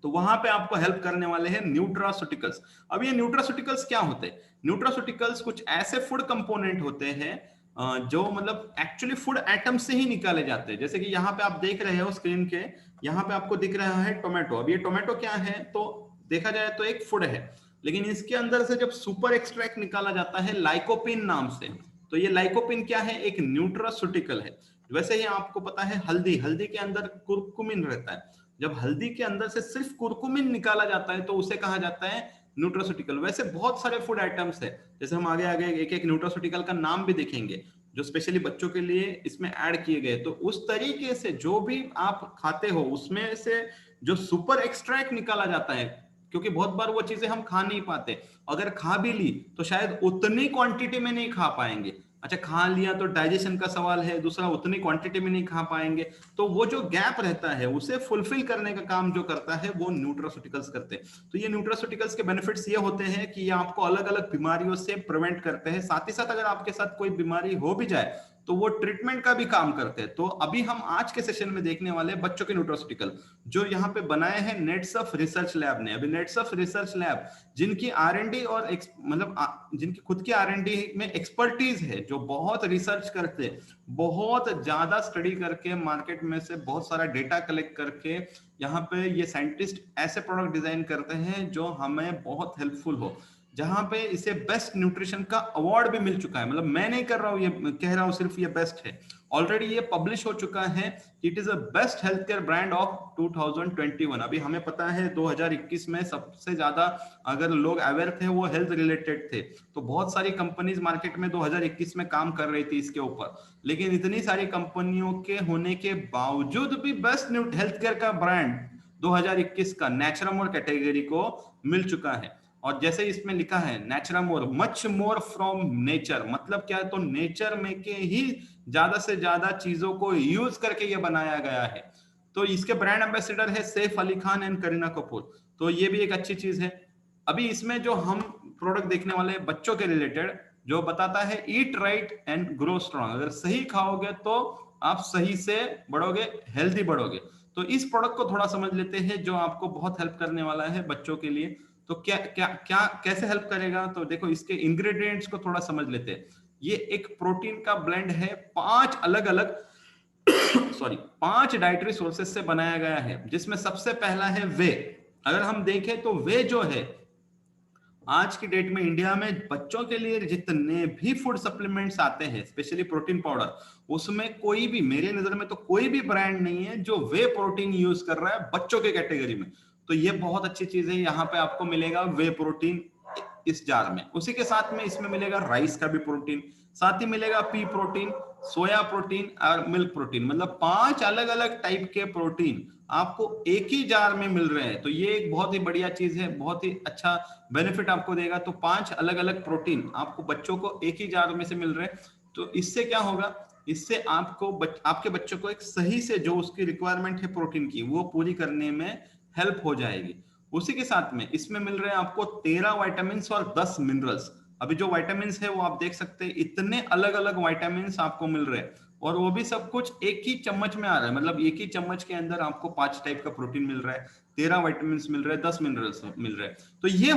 तो वहां पे आपको हेल्प करने वाले हैं न्यूट्रास्यूटिकल्स। अब ये न्यूट्रास्यूटिकल्स क्या होते हैं, न्यूट्रास्यूटिकल्स कुछ ऐसे फूड कंपोनेंट होते हैं जो मतलब एक्चुअली फूड आइटम से ही निकाले जाते हैं। जैसे कि यहाँ पे आप देख रहे हो स्क्रीन के, यहाँ पे आपको दिख रहा है टोमेटो। अब ये टोमेटो क्या है, तो देखा जाए तो एक फूड है, लेकिन इसके अंदर से जब सुपर एक्सट्रैक्ट निकाला जाता है लाइकोपिन नाम से, तो ये लाइकोपिन क्या है, एक न्यूट्रास्यूटिकल है। वैसे ही आपको पता है हल्दी, हल्दी के अंदर कुरकुमिन रहता है। जब हल्दी के अंदर से सिर्फ कुरकुमिन निकाला जाता है तो उसे कहा जाता है न्यूट्रास्यूटिकल। वैसे बहुत सारे फूड आइटम्स है, जैसे हम आगे आगे एक एक न्यूट्रास्यूटिकल का नाम भी देखेंगे जो स्पेशली बच्चों के लिए इसमें ऐड किए गए। तो उस तरीके से जो भी आप खाते हो उसमें से जो सुपर एक्सट्रैक्ट निकाला जाता है, क्योंकि बहुत बार वो चीजें हम खा नहीं पाते, अगर खा भी ली तो शायद उतनी क्वांटिटी में नहीं खा पाएंगे। अच्छा खा लिया तो डाइजेशन का सवाल है, दूसरा उतनी क्वांटिटी में नहीं खा पाएंगे। तो वो जो गैप रहता है उसे फुलफिल करने का काम जो करता है वो न्यूट्रास्यूटिकल्स करते हैं। तो ये न्यूट्रास्यूटिकल्स के बेनिफिट्स ये होते हैं कि ये आपको अलग अलग बीमारियों से प्रिवेंट करते हैं। साथ ही साथ अगर आपके साथ कोई बीमारी हो भी जाए तो वो ट्रीटमेंट का भी काम करते हैं। तो अभी हम आज के सेशन में देखने वाले हैं बच्चों के न्यूट्रास्यूटिकल, जो यहाँ पे बनाए हैं नेट्सफ रिसर्च लैब ने। अभी नेट्सफ रिसर्च लैब जिनकी R&D और मतलब जिनकी खुद की R&D में एक्सपर्टीज है, जो बहुत रिसर्च करते, बहुत ज्यादा स्टडी करके मार्केट में से बहुत सारा डेटा कलेक्ट करके यहाँ पे ये साइंटिस्ट ऐसे प्रोडक्ट डिजाइन करते हैं जो हमें बहुत हेल्पफुल हो। जहां पे इसे बेस्ट न्यूट्रिशन का अवार्ड भी मिल चुका है। मतलब मैं नहीं कर रहा हूं, ये कह रहा हूं सिर्फ ये बेस्ट है, ऑलरेडी ये पब्लिश हो चुका है। It is a best health care brand of 2021। अभी हमें पता है 2021 में सबसे ज्यादा अगर लोग अवेयर थे वो हेल्थ रिलेटेड थे, तो बहुत सारी कंपनीज मार्केट में 2021 में काम कर रही थी इसके ऊपर, लेकिन इतनी सारी कंपनियों के होने के बावजूद भी बेस्ट हेल्थ केयर का ब्रांड 2021 का नेचुरामोर कैटेगरी को मिल चुका है। और जैसे इसमें लिखा है नेचुरामोर मच मोर फ्रॉम नेचर, मतलब क्या है, तो नेचर में के ही ज्यादा से ज्यादा चीजों को यूज करके ये बनाया गया है। तो इसके ब्रांड एम्बेसडर है सैफ अली खान एंड करीना कपूर, तो ये भी एक अच्छी चीज है। अभी इसमें जो हम प्रोडक्ट देखने वाले बच्चों के रिलेटेड, जो बताता है eat right and grow strong, अगर सही खाओगे तो आप सही से बढ़ोगे, हेल्दी बढ़ोगे। तो इस प्रोडक्ट को थोड़ा समझ लेते हैं जो आपको बहुत हेल्प करने वाला है बच्चों के लिए। तो क्या क्या क्या कैसे हेल्प करेगा, तो देखो इसके इंग्रेडिएंट्स को थोड़ा समझ लेते हैं। ये एक प्रोटीन का ब्लेंड है, 5 अलग अलग सॉरी 5 डाइटरी सोर्सेस से बनाया गया है, जिसमें सबसे पहला है वे। अगर हम देखें तो वे जो है आज की डेट में इंडिया में बच्चों के लिए जितने भी फूड सप्लीमेंट्स आते हैं, स्पेशली प्रोटीन पाउडर, उसमें कोई भी, मेरे नजर में तो कोई भी ब्रांड नहीं है जो वे प्रोटीन यूज कर रहा है बच्चों के कैटेगरी में। तो ये बहुत अच्छी चीज है, यहाँ पे आपको मिलेगा वे प्रोटीन इस जार में। उसी के साथ में इसमें मिलेगा राइस का भी प्रोटीन, साथ ही मिलेगा पी प्रोटीन, सोया प्रोटीन और मिल्क प्रोटीन, मतलब 5 अलग अलग टाइप के प्रोटीन आपको एक ही जार में मिल रहे हैं। तो ये एक बहुत ही बढ़िया चीज है, बहुत ही अच्छा बेनिफिट आपको देगा। तो 5 अलग अलग प्रोटीन आपको बच्चों को एक ही जार में से मिल रहे हैं। तो इससे क्या होगा, इससे आपको आपके बच्चों को एक सही से जो उसकी रिक्वायरमेंट है प्रोटीन की, वो पूरी करने में हेल्प हो जाएगी। उसी के साथ में इसमें मिल रहे हैं आपको 13 विटामिन और 10 मिनरल्स। अभी जो विटामिन है वो आप देख सकते हैं, इतने अलग अलग विटामिन आपको मिल रहे हैं, और वो भी सब कुछ एक ही चम्मच में आ रहा है। मतलब एक ही चम्मच के अंदर आपको 5 टाइप का प्रोटीन मिल रहा है, 13 विटामिन मिल रहे हैं, 10 मिनरल्स मिल रहे हैं। तो ये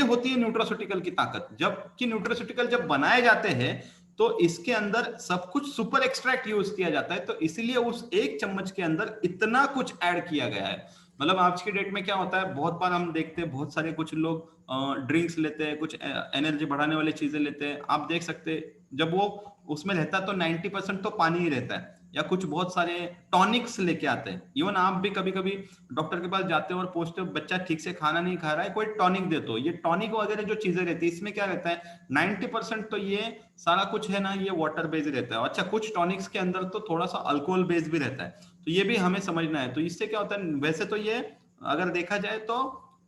होती है न्यूट्रास्यूटिकल की ताकत। जबकि न्यूट्रास्यूटिकल जब बनाए जाते हैं तो इसके अंदर सब कुछ सुपर एक्सट्रैक्ट यूज किया जाता है, तो इसलिए उस एक चम्मच के अंदर इतना कुछ ऐड किया गया है। मतलब आज की डेट में क्या होता है, बहुत बार हम देखते हैं बहुत सारे कुछ लोग ड्रिंक्स लेते हैं, कुछ एनर्जी बढ़ाने वाली चीजें लेते हैं। आप देख सकते हैं जब वो उसमें रहता है तो 90% तो पानी ही रहता है, या कुछ बहुत सारे टॉनिक्स लेके आते हैं। इवन आप भी कभी कभी डॉक्टर के पास जाते हो और पूछते हो बच्चा ठीक से खाना नहीं खा रहा है, कोई टॉनिक दे दो। ये टॉनिक वगैरह जो चीजें रहती है इसमें क्या रहता है, 90% तो ये सारा कुछ है ना, ये वाटर बेस्ड रहता है। अच्छा, कुछ टॉनिक्स के अंदर तो थोड़ा सा अल्कोहल बेस्ड भी रहता है, तो ये भी हमें समझना है। तो इससे क्या होता है, वैसे तो ये अगर देखा जाए तो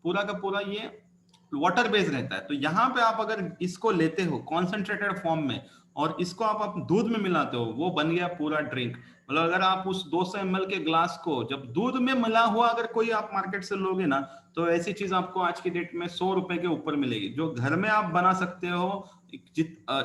पूरा का पूरा ये वाटर बेस्ड रहता है। तो यहाँ पे आप अगर इसको लेते हो कॉन्सेंट्रेटेड फॉर्म में और इसको आप दूध में मिलाते हो, वो बन गया पूरा ड्रिंक। मतलब अगर आप उस 200 ml के ग्लास को जब दूध में मिला हुआ अगर कोई आप मार्केट से लोगे ना, तो ऐसी चीज आपको आज की डेट में 100 रुपए के ऊपर मिलेगी, जो घर में आप बना सकते हो।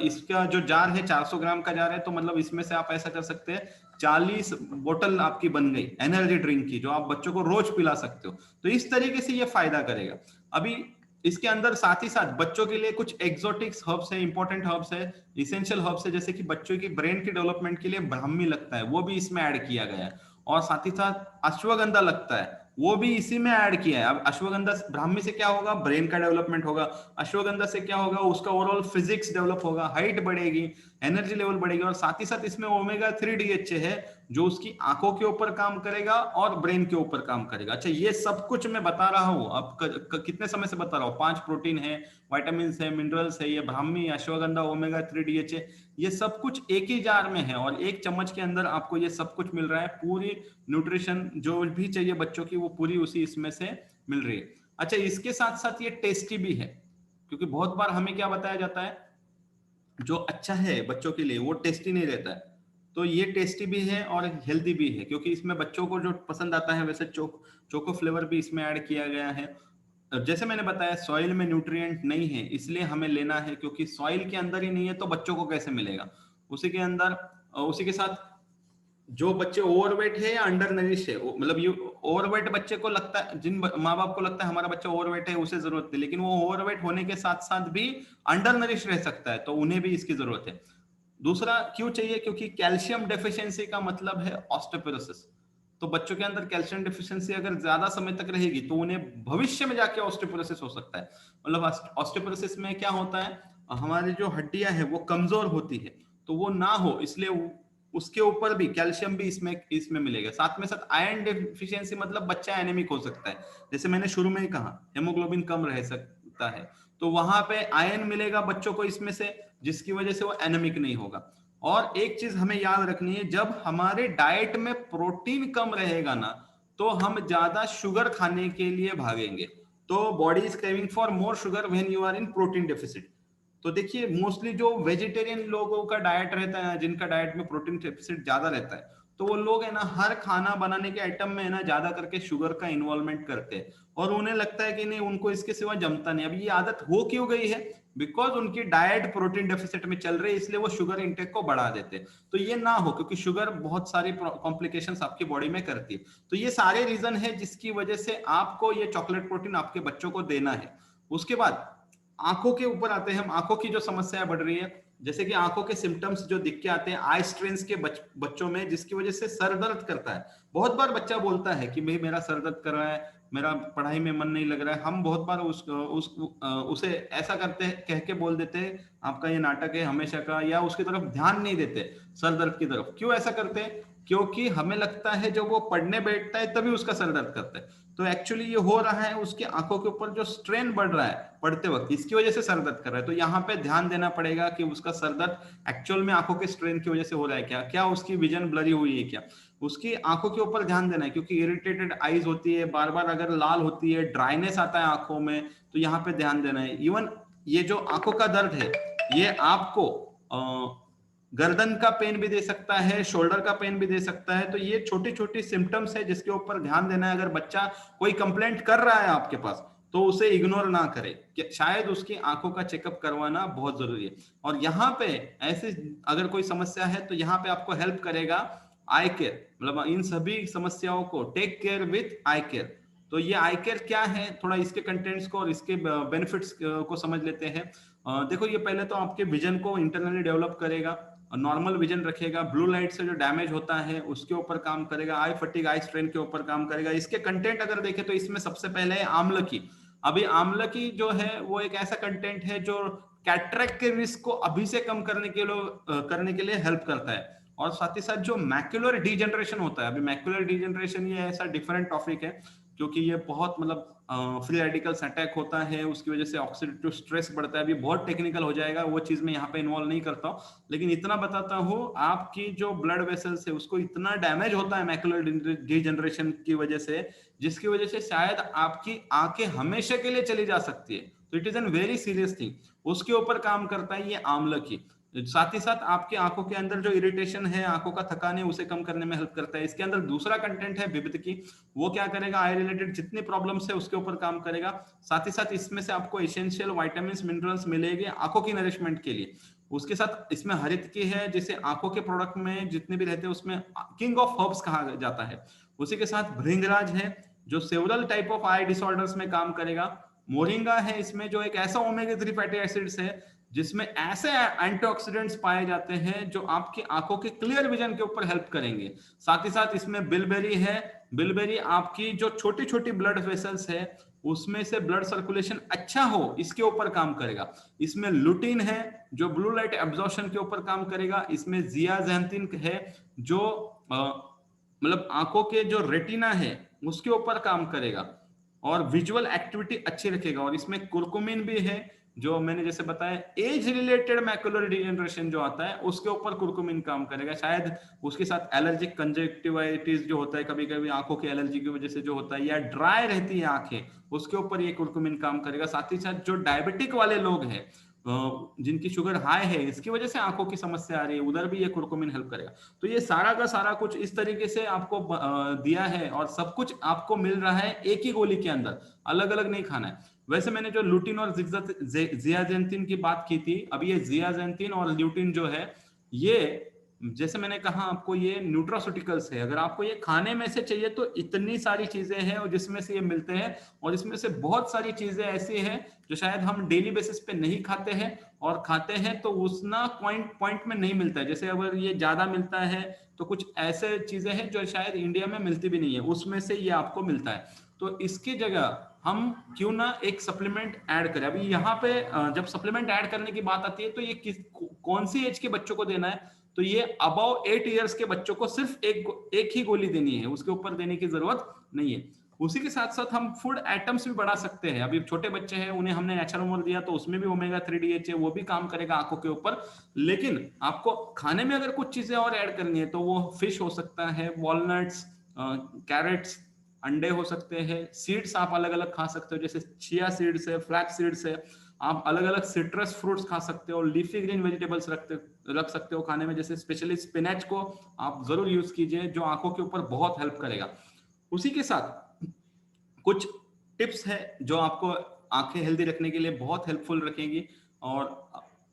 इसका जो जार है 400 ग्राम का जार है, तो मतलब इसमें से आप ऐसा कर सकते हैं 40 बोतल आपकी बन गई एनर्जी ड्रिंक की, जो आप बच्चों को रोज पिला सकते हो। तो इस तरीके से ये फायदा करेगा। अभी इसके अंदर साथ ही साथ बच्चों के लिए कुछ एक्सोटिक्स हर्ब्स है, इंपॉर्टेंट हर्ब्स है, इसेंशियल हर्ब्स है, जैसे कि बच्चों की ब्रेन की डेवलपमेंट के लिए ब्राह्मी लगता है, वो भी इसमें ऐड किया गया है। और साथ ही साथ अश्वगंधा लगता है, वो भी इसी में ऐड किया है। अब अश्वगंधा ब्राह्मी से क्या होगा, ब्रेन का डेवलपमेंट होगा। अश्वगंधा से क्या होगा, उसका ओवरऑल फिजिक्स डेवलप होगा, हाइट बढ़ेगी, एनर्जी लेवल बढ़ेगी। और साथ ही साथ इसमें ओमेगा 3 DHA है, जो उसकी आंखों के ऊपर काम करेगा और ब्रेन के ऊपर काम करेगा। अच्छा, ये सब कुछ मैं बता रहा हूँ अब कितने समय से बता रहा हूँ, 5 प्रोटीन है, विटामिन है, मिनरल्स है, ये ब्राह्मी, अश्वगंधा, ओमेगा 3 DHA, ये सब कुछ एक ही जार में है और एक चम्मच के अंदर आपको ये सब कुछ मिल रहा है। पूरी न्यूट्रिशन जो भी चाहिए बच्चों की, वो पूरी उसी इसमें से मिल रही है। अच्छा, इसके साथ साथ ये टेस्टी भी है, क्योंकि बहुत बार हमें क्या बताया जाता है, जो अच्छा है बच्चों के लिए वो टेस्टी नहीं रहता है। तो ये टेस्टी भी है और हेल्दी भी है, क्योंकि इसमें बच्चों को जो पसंद आता है वैसे चोको फ्लेवर भी इसमें ऐड किया गया है। जैसे मैंने बताया सॉइल में न्यूट्रिएंट नहीं है, इसलिए हमें लेना है, क्योंकि सॉइल के अंदर ही नहीं है तो बच्चों को कैसे मिलेगा। उसी के अंदर उसी के साथ जो बच्चे ओवरवेट है या अंडर नरिश है, मतलब ये ओवरवेट बच्चे को लगता है, जिन माँ बाप को लगता है हमारा बच्चा ओवरवेट है उसे जरूरत है, लेकिन वो ओवरवेट होने के साथ साथ भी अंडर नरिश रह सकता है, तो उन्हें भी इसकी जरूरत है। दूसरा क्यों चाहिए, क्योंकि कैल्शियम डेफिशिएंसी का मतलब है ऑस्टियोपोरोसिस। तो बच्चों के अंदर कैल्शियम डिफिशियंसी अगर ज्यादा समय तक रहेगी तो उन्हें भविष्य में जाके ऑस्टियोपोरोसिस हो सकता है। मतलब ऑस्टियोपोरोसिस में क्या होता है, हमारी जो हड्डियां हैं वो कमजोर होती है, तो वो ना हो इसलिए उसके ऊपर भी कैल्शियम भी इसमें इसमें मिलेगा। साथ में साथ आयरन डिफिशियंसी मतलब बच्चा एनीमिक हो सकता है, जैसे मैंने शुरू में ही कहा हेमोग्लोबिन कम रह सकता है, तो वहां पे आयरन मिलेगा बच्चों को इसमें से, जिसकी वजह से वो एनीमिक नहीं होगा। और एक चीज हमें याद रखनी है, जब हमारे डाइट में प्रोटीन कम रहेगा ना, तो हम ज्यादा शुगर खाने के लिए भागेंगे। तो body is craving for more sugar when you are in protein deficit. तो देखिए मोस्टली जो वेजिटेरियन लोगों का डाइट रहता है, जिनका डाइट में प्रोटीन डेफिसिट ज्यादा रहता है, तो वो लोग है ना हर खाना बनाने के आइटम में है ना ज्यादा करके शुगर का इन्वॉल्वमेंट करते हैं, और उन्हें लगता है कि नहीं उनको इसके सिवा जमता नहीं। अब ये आदत हो क्यों गई है, बिकॉज उनकी डाइट प्रोटीन डेफिसिट में चल रही है, इसलिए वो शुगर इंटेक को बढ़ा देते हैं। तो ये ना हो, क्योंकि शुगर बहुत सारी कॉम्प्लिकेशंस आपकी बॉडी में करती है। तो ये सारे रीजन है जिसकी वजह से आपको ये चॉकलेट प्रोटीन आपके बच्चों को देना है। उसके बाद आंखों के ऊपर आते हैं हम। आंखों की जो समस्या बढ़ रही है, जैसे कि आंखों के सिम्टम्स जो दिख के आते हैं आई स्ट्रेन्स के बच्चों में, जिसकी वजह से सर दर्द करता है। बहुत बार बच्चा बोलता है कि भाई मेरा सर दर्द कर रहा है, मेरा पढ़ाई में मन नहीं लग रहा है। हम बहुत बार उसे ऐसा करते कह के बोल देते हैं आपका ये नाटक है हमेशा का, या उसकी तरफ ध्यान नहीं देते सर दर्द की तरफ। क्यों ऐसा करते हैं, क्योंकि हमें लगता है जब वो पढ़ने बैठता है तभी उसका सर दर्द करता है। तो एक्चुअली ये हो रहा है उसकी आंखों के ऊपर जो स्ट्रेन बढ़ रहा है पढ़ते वक्त, इसकी वजह से सर दर्द कर रहा है। तो यहाँ पे ध्यान देना पड़ेगा कि उसका सर दर्द एक्चुअल में आंखों के स्ट्रेन की वजह से हो रहा है क्या, क्या उसकी विजन ब्लरी हुई है क्या, उसकी आंखों के ऊपर ध्यान देना है। क्योंकि इरिटेटेड आईज होती है, बार बार अगर लाल होती है, ड्राइनेस आता है आंखों में, तो यहाँ पे ध्यान देना है। इवन ये जो आंखों का दर्द है, ये आपको गर्दन का पेन भी दे सकता है, शोल्डर का पेन भी दे सकता है। तो ये छोटी छोटी सिम्टम्स है जिसके ऊपर ध्यान देना है। अगर बच्चा कोई कंप्लेंट कर रहा है आपके पास, तो उसे इग्नोर ना करे, शायद उसकी आंखों का चेकअप करवाना बहुत जरूरी है। और यहाँ पे ऐसे अगर कोई समस्या है तो यहाँ पे आपको हेल्प करेगा आई केयर। मतलब इन सभी समस्याओं को take care with eye care. तो ये आई केयर क्या है, थोड़ा इसके कंटेंट्स को और इसके बेनिफिट्स को समझ लेते हैं। देखो ये पहले तो आपके विजन को इंटरनली डेवलप करेगा, नॉर्मल विजन रखेगा, ब्लू लाइट से जो डैमेज होता है उसके ऊपर काम करेगा, आई फटीग आई स्ट्रेन के ऊपर काम करेगा। इसके कंटेंट अगर देखें तो इसमें सबसे पहले है आम्लकी। अभी आम्लकी जो है वो एक ऐसा कंटेंट है जो कैटरेक्ट के रिस्क को अभी से कम करने के लिए हेल्प करता है। और साथ ही साथ जो मैक्युलर डीजनरेशन होता है, अभी मैक्युलर डीजनरेशन ये ऐसा डिफरेंट टॉपिक है, क्योंकि ये बहुत मतलब फ्री रेडिकल्स अटैक होता है, उसकी वजह से ऑक्सीडेटिव स्ट्रेस बढ़ता है। अभी बहुत टेक्निकल हो जाएगा, वो चीज मैं यहाँ पे इन्वॉल्व नहीं करता हूँ, लेकिन इतना बताता हूँ आपकी जो ब्लड वेसल्स है उसको इतना डैमेज होता है मैक्युलर डीजनरेशन की वजह से, जिसकी वजह से शायद आपकी आंखें हमेशा के लिए चली जा सकती है। तो it is an very serious thing, उसके ऊपर काम करता है ये आम्लकी। साथ ही साथ आपकी आंखों के अंदर जो इरिटेशन है, आंखों का थकान है, उसे कम करने में हेल्प करता है। इसके अंदर दूसरा कंटेंट है विविधकी। वो क्या करेगा, आई रिलेटेड जितनी प्रॉब्लम्स है उसके ऊपर काम करेगा। साथ ही साथ इसमें से आपको एसेंशियल विटामिन्स मिनरल्स मिलेंगे आंखों की नरिशमेंट के लिए। उसके साथ इसमें हरित की है, जिसे आंखों के प्रोडक्ट में जितने भी रहते हैं उसमें किंग ऑफ हर्ब्स कहा जाता है। उसी के साथ भृंगराज है जो several type of I disorders में काम करेगा। मोरिंगा है इसमें जो एक ऐसा ओमेगा 3 फैटी एसिड्स है जिसमें ऐसे एंटीऑक्सीडेंट्स पाए जाते हैं जो आपकी आंखों के क्लियर विजन के ऊपर हेल्प करेंगे। साथ ही साथ इसमें बिलबेरी है। बिलबेरी आपकी जो छोटी छोटी ब्लड वेसल्स है उसमें से ब्लड सर्कुलेशन अच्छा हो इसके ऊपर काम करेगा। इसमें लुटीन है जो ब्लू लाइट एब्जॉर्प्शन के ऊपर काम करेगा। इसमें जियाजेंथिन है जो मतलब आंखों के जो रेटिना है उसके ऊपर काम करेगा और विजुअल एक्टिविटी अच्छी रखेगा। और इसमें कुरकुमिन भी है जो मैंने जैसे बताया एज रिलेटेड मैकुलर डिजेनरेशन जो आता है उसके ऊपर कुरकुमिन काम करेगा। शायद उसके साथ एलर्जिक कंजक्टिवाइटिस जो होता है, कभी कभी आंखों की एलर्जी की वजह से जो होता है, या ड्राई रहती है आंखें, उसके ऊपर ये कुरकुमिन काम करेगा। साथ ही साथ जो डायबिटिक वाले लोग हैं जिनकी शुगर हाई है, इसकी वजह से आंखों की समस्या आ रही है, उधर भी ये कुरकुमिन हेल्प करेगा। तो ये सारा का सारा कुछ इस तरीके से आपको दिया है और सब कुछ आपको मिल रहा है एक ही गोली के अंदर, अलग अलग नहीं खाना है। वैसे मैंने जो लुटीन और जियाजेंथिन की बात की थी, अब ये जियाजेंथिन और ल्यूटिन जो है ये जैसे मैंने कहा आपको ये न्यूट्रास्यूटिकल्स है, अगर आपको ये खाने में से चाहिए तो इतनी सारी चीजें हैं और जिसमें से ये मिलते हैं, और इसमें से बहुत सारी चीजें ऐसी हैं जो शायद हम डेली बेसिस पे नहीं खाते हैं, और खाते हैं तो उस ना पॉइंट पॉइंट में नहीं मिलता है। जैसे अगर ये ज्यादा मिलता है तो कुछ ऐसे चीजें हैं जो शायद इंडिया में मिलती भी नहीं है, उसमें से ये आपको मिलता है। तो इसकी जगह हम क्यों ना एक सप्लीमेंट ऐड करें। अभी यहाँ पे जब सप्लीमेंट ऐड करने की बात आती है तो ये कौन सी एज के बच्चों को देना है, तो ये अबव 8 इयर्स के बच्चों को सिर्फ एक ही गोली देनी है, उसके ऊपर देने की जरूरत नहीं है। उसी के साथ साथ हम फूड आइटम्स भी बढ़ा सकते हैं। अभी छोटे बच्चे हैं, उन्हें हमने नेचुरल दिया तो उसमें भी ओमेगा 3 DHA, वो भी काम करेगा आंखों के ऊपर। लेकिन आपको खाने में अगर कुछ चीजें और ऐड करनी है तो वो फिश हो सकता है, वॉलनट्स, कैरेट्स, अंडे हो सकते हैं, सीड्स आप अलग अलग खा सकते हो, जैसे चिया सीड्स है, फ्लैक्स सीड्स है। आप अलग अलग सिट्रस फ्रूट्स खा सकते हो, लीफी ग्रीन वेजिटेबल्स रख सकते हो खाने में, जैसे स्पेशली स्पिनच को आप जरूर यूज कीजिए, जो आंखों के ऊपर बहुत हेल्प करेगा। उसी के साथ कुछ टिप्स है जो आपको आंखें हेल्दी रखने के लिए बहुत हेल्पफुल रखेगी, और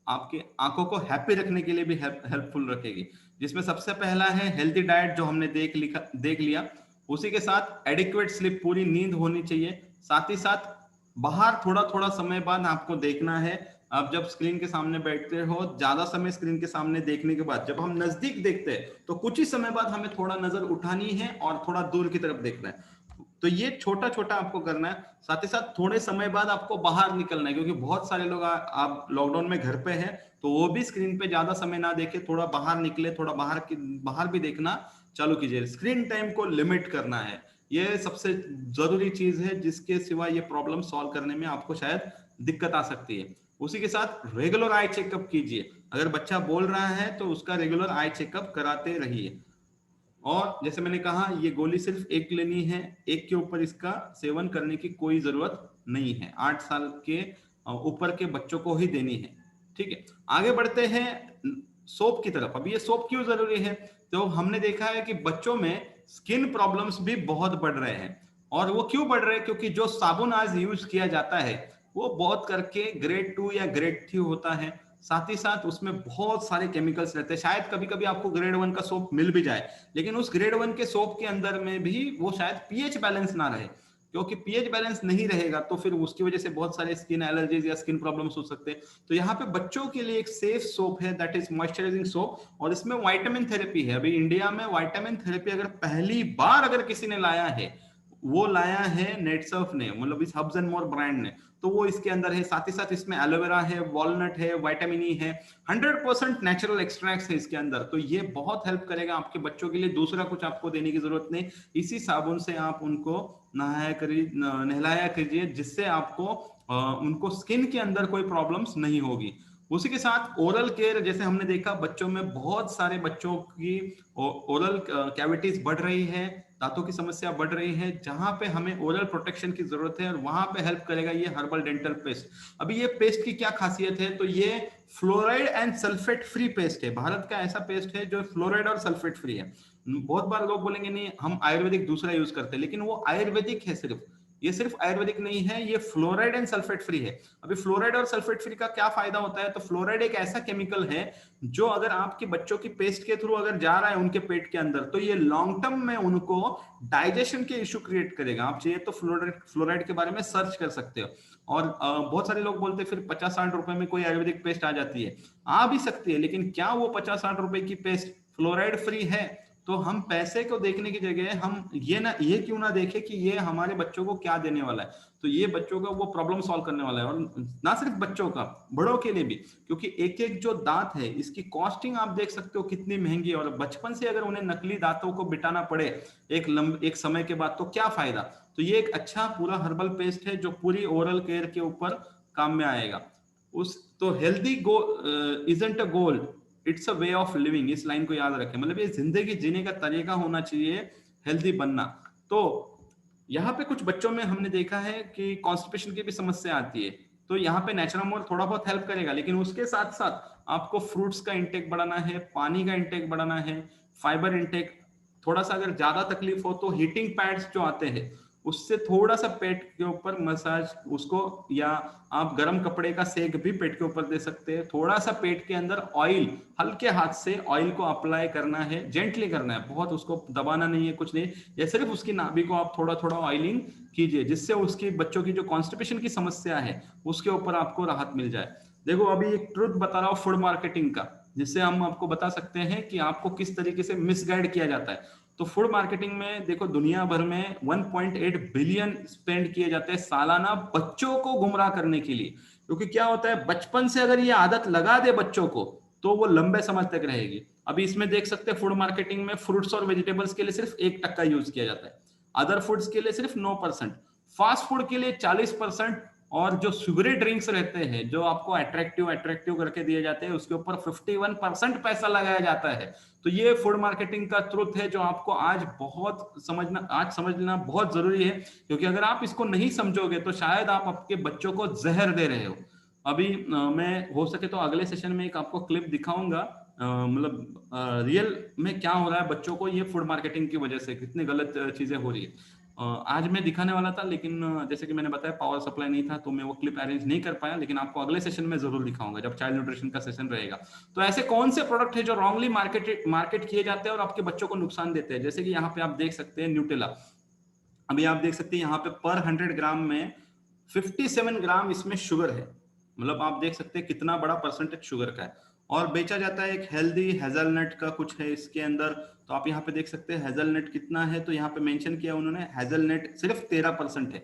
आपके आंखों को हैप्पी रखने के लिए भी हेल्पफुल रखेगी। जिसमें सबसे पहला है हेल्दी डाइट, जो हमने देख लिया। उसी के साथ एडिक्वेट स्लीप, पूरी नींद होनी चाहिए। साथ ही साथ बाहर थोड़ा थोड़ा समय बाद आपको देखना है। आप जब स्क्रीन के सामने बैठते हो, ज्यादा समय स्क्रीन के सामने देखने के बाद जब हम नजदीक देखते हैं तो कुछ ही समय बाद हमें थोड़ा नजर उठानी है और थोड़ा दूर की तरफ देखना है। तो ये छोटा छोटा आपको करना है। साथ ही साथ थोड़े समय बाद आपको बाहर निकलना है, क्योंकि बहुत सारे लोग आप लॉकडाउन में घर पे हैं, तो वो भी स्क्रीन पे ज्यादा समय ना देखे, थोड़ा बाहर निकले, थोड़ा बाहर भी देखना चालू कीजिए। स्क्रीन टाइम को लिमिट करना है, ये सबसे जरूरी चीज है, जिसके सिवा ये प्रॉब्लम सॉल्व करने में आपको शायद दिक्कत आ सकती है। उसी के साथ रेगुलर आई चेकअप कीजिए। अगर बच्चा बोल रहा है तो उसका रेगुलर आई चेकअप कराते रहिए। और जैसे मैंने कहा, ये गोली सिर्फ एक लेनी है, एक के ऊपर इसका सेवन करने की कोई जरूरत नहीं है। 8 साल के ऊपर के बच्चों को ही देनी है। ठीक है, आगे बढ़ते हैं सोप की तरफ। अब ये सोप क्यों जरूरी है, तो हमने देखा है कि बच्चों में स्किन प्रॉब्लम्स भी बहुत बढ़ रहे हैं। और वो क्यों बढ़ रहे हैं, क्योंकि जो साबुन आज यूज किया जाता है वो बहुत करके ग्रेड 2 या ग्रेड 3 होता है। साथ ही साथ उसमें बहुत सारे केमिकल्स रहते हैं। शायद कभी कभी आपको ग्रेड 1 का सोप मिल भी जाए, लेकिन उस ग्रेड 1 के सोप के अंदर में भी वो शायद पीएच बैलेंस ना रहे, क्योंकि पीएच बैलेंस नहीं रहेगा तो फिर उसकी वजह से बहुत सारे स्किन एलर्जीज या स्किन प्रॉब्लम्स हो सकते हैं। तो यहाँ पे बच्चों के लिए एक सेफ सोप है, दैट इज मॉइस्चराइजिंग सोप, और इसमें विटामिन थेरेपी है। अभी इंडिया में विटामिन थेरेपी अगर पहली बार अगर किसी ने लाया है, वो लाया है नेटसर्फ ने, मतलब इस हब्स एंड मोर ब्रांड ने, तो वो इसके अंदर है। साथ ही साथ इसमें एलोवेरा है, वॉलनट है, विटामिन ई है, 100% नेचुरल एक्सट्रैक्ट्स है इसके अंदर। तो ये बहुत हेल्प करेगा आपके बच्चों के लिए। दूसरा कुछ आपको देने की जरूरत नहीं, इसी साबुन से आप उनको नहलाया कीजिए, जिससे आपको उनको स्किन के अंदर कोई प्रॉब्लम्स नहीं होगी। उसी के साथ ओरल केयर, जैसे हमने देखा बच्चों में बहुत सारे बच्चों की ओरल कैविटीज बढ़ रही है, दांतों की समस्या बढ़ रही है, जहां पे हमें ओरल प्रोटेक्शन की जरूरत है, और वहां पे हेल्प करेगा ये हर्बल डेंटल पेस्ट। अभी ये पेस्ट की क्या खासियत है, तो ये fluoride and sulphate free paste है। भारत का ऐसा पेस्ट है जो फ्लोराइड और सल्फेट फ्री है। बहुत बार लोग बोलेंगे नहीं हम आयुर्वेदिक दूसरा यूज करते हैं, लेकिन वो आयुर्वेदिक है सिर्फ, ये सिर्फ आयुर्वेदिक नहीं है, ये फ्लोराइड एंड सल्फेट फ्री है। अभी फ्लोराइड और सल्फेट फ्री का क्या फायदा होता है, तो फ्लोराइड एक ऐसा केमिकल है जो अगर आपके बच्चों की पेस्ट के थ्रू अगर जा रहा है उनके पेट के अंदर, तो ये लॉन्ग टर्म में उनको डाइजेशन के इश्यू क्रिएट करेगा। आप चाहिए तो फ्लोराइड के बारे में सर्च कर सकते हो। और बहुत सारे लोग बोलते हैं फिर 50-60 रुपए में कोई आयुर्वेदिक पेस्ट आ जाती है, आ भी सकती है, लेकिन क्या वो 50-60 रुपए की पेस्ट फ्लोराइड फ्री है? तो हम पैसे को देखने की जगह हम ये क्यों ना देखें कि ये हमारे बच्चों को क्या देने वाला है। तो ये बच्चों का वो प्रॉब्लम सॉल्व करने वाला है, और ना सिर्फ बच्चों का, बड़ों के लिए भी, क्योंकि एक एक जो दांत है इसकी कॉस्टिंग आप देख सकते हो कितनी महंगी है। और बचपन से अगर उन्हें नकली दांतों को बिटाना पड़े एक समय के बाद, तो क्या फायदा। तो ये एक अच्छा पूरा हर्बल पेस्ट है जो पूरी ओरल केयर के ऊपर काम में आएगा। उस तो healthy isn't a goal, it's a way of living, इस लाइन को याद रखें। मतलब ये जिंदगी जीने का तरीका होना चाहिए हेल्दी बनना। तो यहाँ पे कुछ बच्चों में हमने देखा है कि कॉन्स्टिपेशन की भी समस्या आती है, तो यहाँ पे नेचुरल थोड़ा बहुत हेल्प करेगा, लेकिन उसके साथ साथ आपको फ्रूट्स का इंटेक बढ़ाना है, पानी का इंटेक बढ़ाना है, फाइबर इंटेक। थोड़ा सा अगर ज्यादा तकलीफ हो तो हीटिंग पैड्स जो आते हैं उससे थोड़ा सा पेट के ऊपर मसाज उसको, या आप गर्म कपड़े का सेक भी पेट के ऊपर दे सकते हैं। थोड़ा सा पेट के अंदर ऑयल, हल्के हाथ से ऑयल को अप्लाई करना है, जेंटली करना है, बहुत उसको दबाना नहीं है, कुछ नहीं, या सिर्फ उसकी नाभि को आप थोड़ा थोड़ा ऑयलिंग कीजिए, जिससे उसकी बच्चों की जो कॉन्स्टिपेशन की समस्या है उसके ऊपर आपको राहत मिल जाए। देखो अभी एक ट्रुथ बता रहा हूँ फूड मार्केटिंग का, जिससे हम आपको बता सकते हैं कि आपको किस तरीके से मिसगाइड किया जाता है। तो फूड मार्केटिंग में देखो दुनिया भर में 1.8 बिलियन स्पेंड किए जाते हैं सालाना बच्चों को गुमराह करने के लिए। क्योंकि क्या होता है, बचपन से अगर ये आदत लगा दे बच्चों को तो वो लंबे समय तक रहेगी। अभी इसमें देख सकते हैं फूड मार्केटिंग में फ्रूट्स और वेजिटेबल्स के लिए सिर्फ 1% यूज किया जाता है, अदर फूड्स के लिए सिर्फ 9%, फास्ट फूड के लिए 40%, और जो शुगरी ड्रिंक्स रहते हैं जो आपको अट्रैक्टिव अट्रैक्टिव करके दिए जाते हैं उसके ऊपर 51% पैसा लगाया जाता है। तो ये फूड मार्केटिंग का ट्रुथ है जो आपको आज समझना बहुत जरूरी है, क्योंकि अगर आप इसको नहीं समझोगे तो शायद आप आपके बच्चों को जहर दे रहे हो। अभी मैं हो सके तो अगले सेशन में एक आपको क्लिप दिखाऊंगा, मतलब रियल में क्या हो रहा है बच्चों को ये फूड मार्केटिंग की वजह से कितनी गलत चीजें हो रही है। आज मैं दिखाने वाला था, लेकिन जैसे कि मैंने बताया पावर सप्लाई नहीं था तो मैं वो क्लिप अरेंज नहीं कर पाया, लेकिन आपको अगले सेशन में जरूर दिखाऊंगा जब चाइल्ड न्यूट्रिशन का सेशन रहेगा। तो ऐसे कौन से प्रोडक्ट है जो रॉन्गली मार्केट किए जाते हैं और आपके बच्चों को नुकसान देते हैं, जैसे कि यहाँ पे आप देख सकते हैं न्यूटेला। अभी आप देख सकते हैं यहाँ पे पर 100 ग्राम में 57 ग्राम इसमें शुगर है, मतलब आप देख सकते हैं कितना बड़ा परसेंटेज शुगर का है। और बेचा जाता है एक हेल्दी हेजलनट का कुछ है इसके अंदर, तो आप यहाँ पे देख सकते हैं हेजलनट कितना है, तो यहाँ पे मेंशन किया उन्होंने हेजलनट सिर्फ 13% है,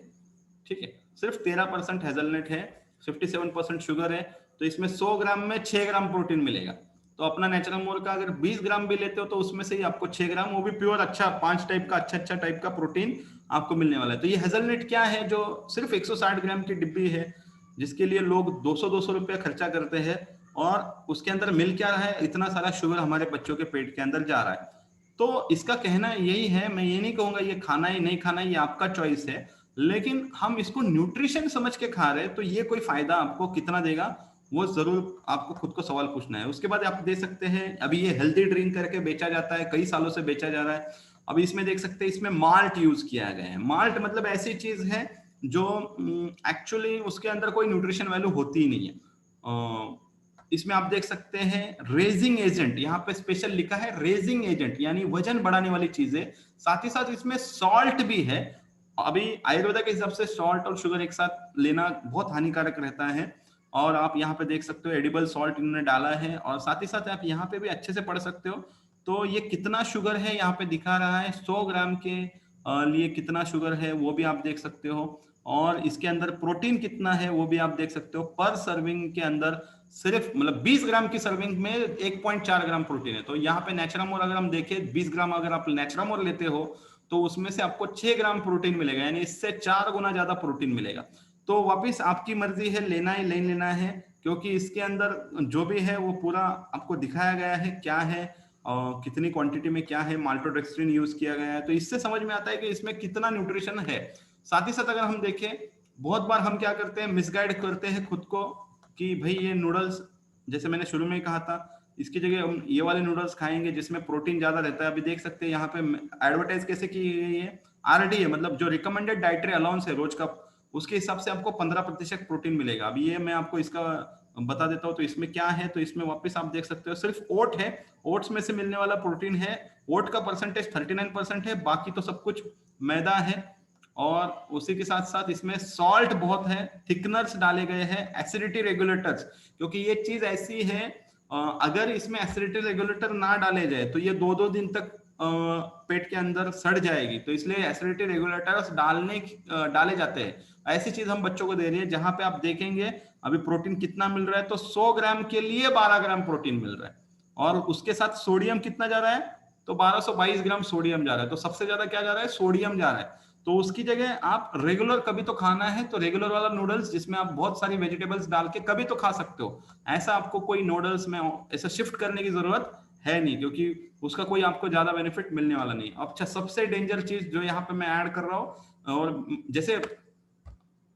ठीक है, सिर्फ 13% हेजलनट है, 57% शुगर है। तो इसमें 100 ग्राम में 6 ग्राम प्रोटीन मिलेगा। तो अपना नेचुरल मोर का अगर 20 ग्राम भी लेते हो तो उसमें से ही आपको 6 ग्राम, वो भी प्योर अच्छा 5 टाइप का अच्छा टाइप का प्रोटीन आपको मिलने वाला है। तो ये हेजलनट क्या है जो सिर्फ 160 ग्राम की डिब्बी है, जिसके लिए लोग 200 रुपया खर्चा करते हैं, और उसके अंदर मिल क्या रहा है, इतना सारा शुगर हमारे बच्चों के पेट के अंदर जा रहा है। तो इसका कहना यही है, मैं ये नहीं कहूंगा ये खाना ही नहीं खाना, ये आपका चॉइस है, लेकिन हम इसको न्यूट्रिशन समझ के खा रहे हैं तो ये कोई फायदा आपको कितना देगा वो जरूर आपको खुद को सवाल पूछना है। उसके बाद आप देख सकते हैं अभी ये हेल्दी ड्रिंक करके बेचा जाता है, कई सालों से बेचा जा रहा है। अभी इसमें देख सकते हैं इसमें माल्ट यूज किया गया है। माल्ट मतलब ऐसी चीज है जो एक्चुअली उसके अंदर कोई न्यूट्रिशन वैल्यू होती ही नहीं है। इसमें आप देख सकते हैं रेजिंग एजेंट, यहाँ पे स्पेशल लिखा है रेजिंग एजेंट, यानी वजन बढ़ाने वाली चीजें, साथ ही साथ इसमें सॉल्ट भी है। अभी आयुर्वेदा के हिसाब से सॉल्ट और शुगर एक साथ लेना बहुत हानिकारक रहता है, और आप यहाँ पे देख सकते हो एडिबल सॉल्ट इन्होंने डाला है, और साथ ही साथ आप यहाँ पे भी अच्छे से पढ़ सकते हो। तो ये कितना शुगर है यहाँ पे दिखा रहा है, 100 ग्राम के लिए कितना शुगर है वो भी आप देख सकते हो, और इसके अंदर प्रोटीन कितना है वो भी आप देख सकते हो। पर सर्विंग के अंदर सिर्फ मतलब 20 ग्राम की सर्विंग में 1.4 ग्राम प्रोटीन है। तो यहाँ पे नेचुरामोर अगर हम देखें 20 ग्राम अगर आप नेचुरामोर लेते हो तो उसमें से आपको 6 ग्राम प्रोटीन मिलेगा, यानी इससे 4 गुना ज्यादा प्रोटीन मिलेगा। तो वापिस आपकी मर्जी है लेना है नहीं लेना है, क्योंकि इसके अंदर जो भी है वो पूरा आपको दिखाया गया है क्या है, कितनी क्वांटिटी में क्या है, माल्टोडेक्स्ट्रिन यूज किया गया है, तो इससे समझ में आता है कि इसमें कितना न्यूट्रिशन है। साथ ही साथ अगर हम देखें बहुत बार हम क्या करते हैं मिसगाइड करते हैं खुद को कि भाई ये नूडल्स, जैसे मैंने शुरू में कहा था, इसकी जगह हम ये वाले नूडल्स खाएंगे जिसमें प्रोटीन ज्यादा रहता है। अभी देख सकते हैं यहाँ पे एडवर्टाइज कैसे की गई है, आरडी है, मतलब जो रिकमेंडेड डाइटरी अलाउंस है रोज का, उसके हिसाब से आपको 15% प्रोटीन मिलेगा। अभी ये मैं आपको इसका बता देता हूँ तो इसमें क्या है, तो इसमें वापस आप देख सकते हो सिर्फ ओट है, ओट्स में से मिलने वाला प्रोटीन है, ओट का परसेंटेज 39% है, बाकी तो सब कुछ मैदा है। और उसी के साथ साथ इसमें सॉल्ट बहुत है, थिकनर्स डाले गए हैं, एसिडिटी रेगुलेटर्स, क्योंकि ये चीज ऐसी है अगर इसमें एसिडिटी रेगुलेटर ना डाले जाए तो ये 2-2 दिन तक पेट के अंदर सड़ जाएगी, तो इसलिए एसिडिटी रेगुलेटर्स डाले जाते हैं। ऐसी चीज हम बच्चों को दे रही है जहां पे आप देखेंगे अभी प्रोटीन कितना मिल रहा है, तो 100 ग्राम के लिए 12 ग्राम प्रोटीन मिल रहा है, और उसके साथ सोडियम कितना जा रहा है, तो 1222 ग्राम सोडियम जा रहा है। तो सबसे ज्यादा क्या जा रहा है, सोडियम जा रहा है। तो उसकी जगह आप रेगुलर कभी तो खाना है तो रेगुलर वाला नूडल्स जिसमें आप बहुत सारी वेजिटेबल्स डाल के कभी तो खा सकते हो, ऐसा आपको कोई नूडल्स में ऐसा शिफ्ट करने की जरूरत है नहीं, क्योंकि उसका कोई आपको ज्यादा बेनिफिट मिलने वाला नहीं। अच्छा, सबसे डेंजर चीज जो यहाँ पे मैं ऐड कर रहा हूँ, और जैसे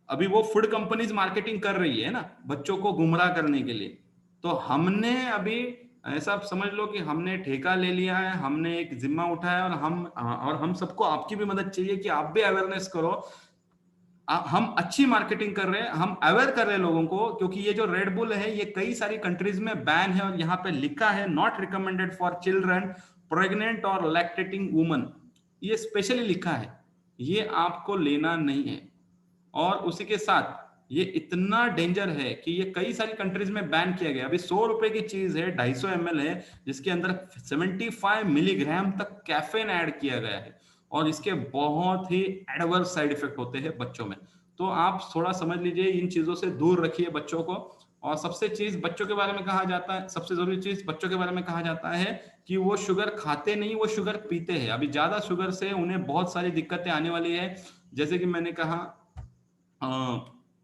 अभी वो फूड कंपनीज मार्केटिंग कर रही है ना बच्चों को गुमराह करने के लिए, तो हमने अभी ऐसा आप समझ लो कि हमने ठेका ले लिया है, हमने एक जिम्मा उठाया और हम सबको आपकी भी मदद चाहिए कि आप भी अवेयरनेस करो। हम अच्छी मार्केटिंग कर रहे हैं, हम अवेयर कर रहे हैं लोगों को, क्योंकि ये जो रेड बुल है ये कई सारी कंट्रीज में बैन है और यहाँ पे लिखा है not recommended for children, pregnant और लैक्टेटिंग वुमन, ये स्पेशली लिखा है, ये आपको लेना नहीं है। और उसी के साथ ये इतना डेंजर है कि ये कई सारी कंट्रीज में बैन किया गया। अभी 100 रुपए की चीज है, 250 ml है, जिसके अंदर 75 मिलीग्राम तक कैफीन ऐड किया गया है और इसके बहुत ही एडवर्स साइड इफेक्ट होते हैं बच्चों में। तो आप थोड़ा समझ लीजिए, इन चीजों से दूर रखिए बच्चों को। और सबसे चीज बच्चों के बारे में कहा जाता है, सबसे जरूरी चीज बच्चों के बारे में कहा जाता है कि वो शुगर खाते नहीं, वो शुगर पीते हैं। अभी ज्यादा शुगर से उन्हें बहुत सारी दिक्कतें आने वाली है। जैसे कि मैंने कहा,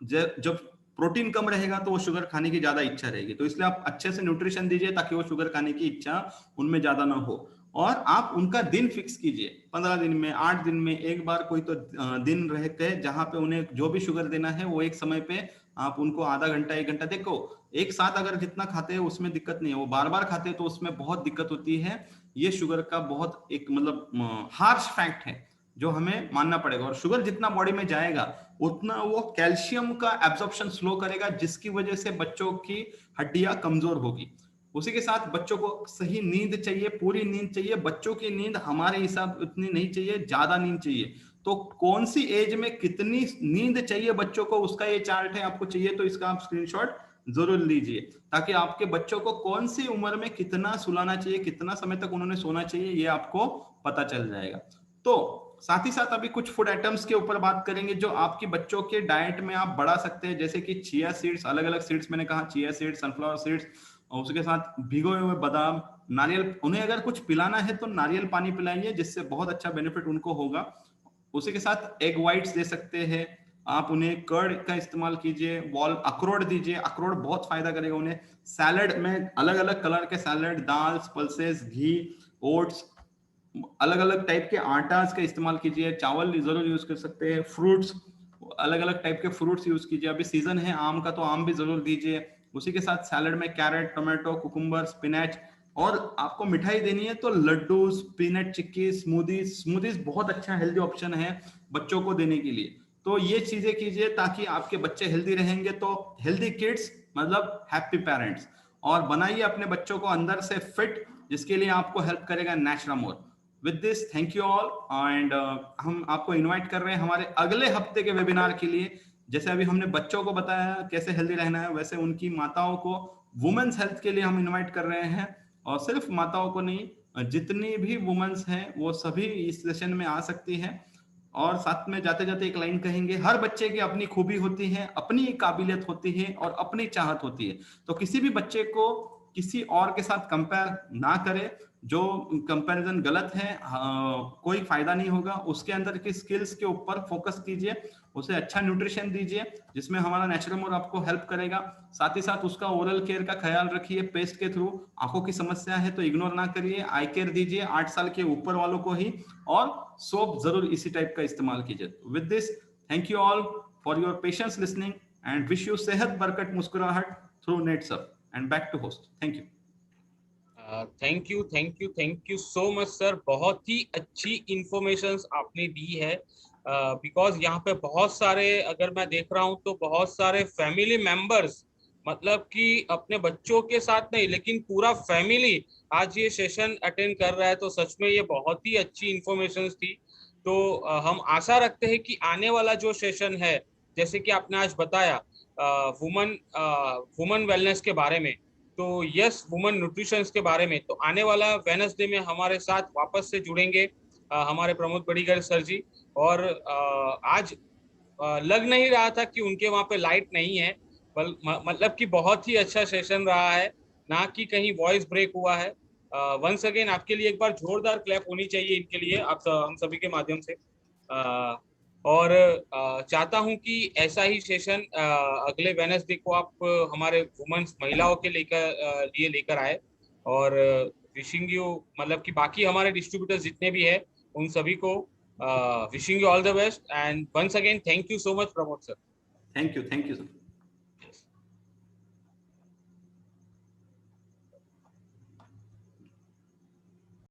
जब प्रोटीन कम रहेगा तो वो शुगर खाने की ज्यादा इच्छा रहेगी, तो इसलिए आप अच्छे से न्यूट्रिशन दीजिए ताकि वो शुगर खाने की इच्छा उनमें ज्यादा ना हो। और आप उनका दिन फिक्स कीजिए, 15 दिन में, 8 दिन में एक बार कोई तो दिन रहते हैं जहां पे उन्हें जो भी शुगर देना है वो एक समय पे आप उनको आधा घंटा 1 घंटा, देखो एक साथ अगर जितना खाते हैं उसमें दिक्कत नहीं है, वो बार बार खाते हैं तो उसमें बहुत दिक्कत होती है। ये शुगर का बहुत एक मतलब हार्श फैक्ट है जो हमें मानना पड़ेगा। और शुगर जितना बॉडी में जाएगा उतना वो कैल्शियम का एब्जॉर्प्शन स्लो करेगा, जिसकी वजह से बच्चों की हड्डियां कमजोर होगी। उसी के साथ बच्चों को सही नींद चाहिए, पूरी नींद चाहिए। बच्चों की नींद हमारे हिसाब उतनी नहीं चाहिए, ज्यादा नींद चाहिए। तो कौन सी एज में कितनी नींद चाहिए बच्चों को, उसका ये चार्ट है, आपको चाहिए तो इसका आप स्क्रीनशॉट जरूर लीजिए, ताकि आपके बच्चों को कौन सी उम्र में कितना सुलाना चाहिए, कितना समय तक उन्होंने सोना चाहिए, ये आपको पता चल जाएगा। तो साथ ही साथ अभी कुछ फूड आइटम्स के ऊपर बात करेंगे जो आपकी बच्चों के डाइट में आप बढ़ा सकते हैं, जैसे कि चिया सीड्स, अलग अलग सीड्स, मैंने कहा चिया सीड्स, सनफ्लावर सीड्स, और उसके साथ भिगोए हुए बादाम, नारियल। उन्हें अगर कुछ पिलाना है तो नारियल पानी पिलाइए, जिससे बहुत अच्छा बेनिफिट उनको होगा। उसी के साथ एग वाइट्स दे सकते हैं आप उन्हें, कर्ड का इस्तेमाल कीजिए, वॉल अखरोट दीजिए, अखरोट बहुत फायदा करेगा उन्हें। सैलड में अलग अलग कलर के सैलड, दाल, पल्सेस, घी, ओट्स, अलग अलग टाइप के आटास का इस्तेमाल कीजिए, चावल जरूर यूज कर सकते हैं, फ्रूट्स, अलग अलग टाइप के फ्रूट्स यूज कीजिए। अभी सीजन है आम का तो आम भी जरूर दीजिए। उसी के साथ सैलड में कैरेट, टोमेटो, कुकुम्बर, स्पिनच। और आपको मिठाई देनी है तो लड्डू, पीनट चिक्की, स्मूदीज, स्मूदीज बहुत अच्छा हेल्दी ऑप्शन है बच्चों को देने के लिए। तो ये चीजें कीजिए ताकि आपके बच्चे हेल्दी रहेंगे। तो हेल्दी किड्स मतलब हैप्पी पेरेंट्स। और बनाइए अपने बच्चों को अंदर से फिट, जिसके लिए आपको हेल्प करेगा नेचुरामोर। With this thank you all, and हम आपको इनवाइट कर रहे हैं हमारे अगले हफ्ते के वेबिनार के लिए। जैसे अभी हमने बच्चों को बताया कैसे हेल्दी रहना है, वैसे उनकी माताओं को वुमेन्स हेल्थ के लिए हम इनवाइट कर रहे हैं। और सिर्फ माताओं को नहीं, जितनी भी वुमेन्स हैं वो सभी इस सेशन में आ सकती हैं। और साथ में जाते जाते एक लाइन कहेंगे, हर बच्चे की अपनी खूबी होती है, अपनी काबिलियत होती है और अपनी चाहत होती है। तो किसी भी बच्चे को किसी और के साथ कंपेयर ना करें, जो कंपैरिजन गलत है, कोई फायदा नहीं होगा। उसके अंदर की स्किल्स के ऊपर फोकस कीजिए, उसे अच्छा न्यूट्रिशन दीजिए जिसमें हमारा नेचुरल आपको हेल्प करेगा। साथ ही साथ उसका ओरल केयर का ख्याल रखिए पेस्ट के थ्रू। आंखों की समस्या है तो इग्नोर ना करिए, आई केयर दीजिए 8 साल के ऊपर वालों को ही, और सोप जरूर इसी टाइप का इस्तेमाल कीजिए। With this thank you all for your patience listening and wish you सेहत बरकत मुस्कुराहट through net sir. And back to host. Thank you. Thank you so much sir, बहुत ही अच्छी इंफॉर्मेशन आपने दी है। बिकॉज यहाँ पे बहुत सारे, अगर मैं देख रहा हूँ तो बहुत सारे फैमिली मेंबर्स, मतलब कि अपने बच्चों के साथ नहीं लेकिन पूरा फैमिली आज ये सेशन अटेंड कर रहा है, तो सच में ये बहुत ही अच्छी इंफॉर्मेशन थी। तो हम आशा रखते हैं कि आने वाला जो सेशन है, जैसे कि आपने आज बताया वुमन वुमन वेलनेस के बारे में, तो यस वुमन न्यूट्रिशन के बारे में, तो आने वाला वेनसडे में हमारे साथ वापस से जुड़ेंगे हमारे प्रमोद बड़ीगर सर जी। और आज लग नहीं रहा था कि उनके वहां पे लाइट नहीं है, मतलब कि बहुत ही अच्छा सेशन रहा है, ना कि कहीं वॉइस ब्रेक हुआ है। वंस अगेन आपके लिए एक बार जोरदार क्लैप होनी चाहिए इनके लिए, हम सभी के माध्यम से। और चाहता हूं कि ऐसा ही सेशन अगले वेनसडे को आप हमारे वुमेन्स महिलाओं के लिए लेकर आए। और विशिंग यू, मतलब कि बाकी हमारे डिस्ट्रीब्यूटर्स जितने भी है उन सभी को wishing you all the best, and once again thank you so much Pramod sir. Thank you sir.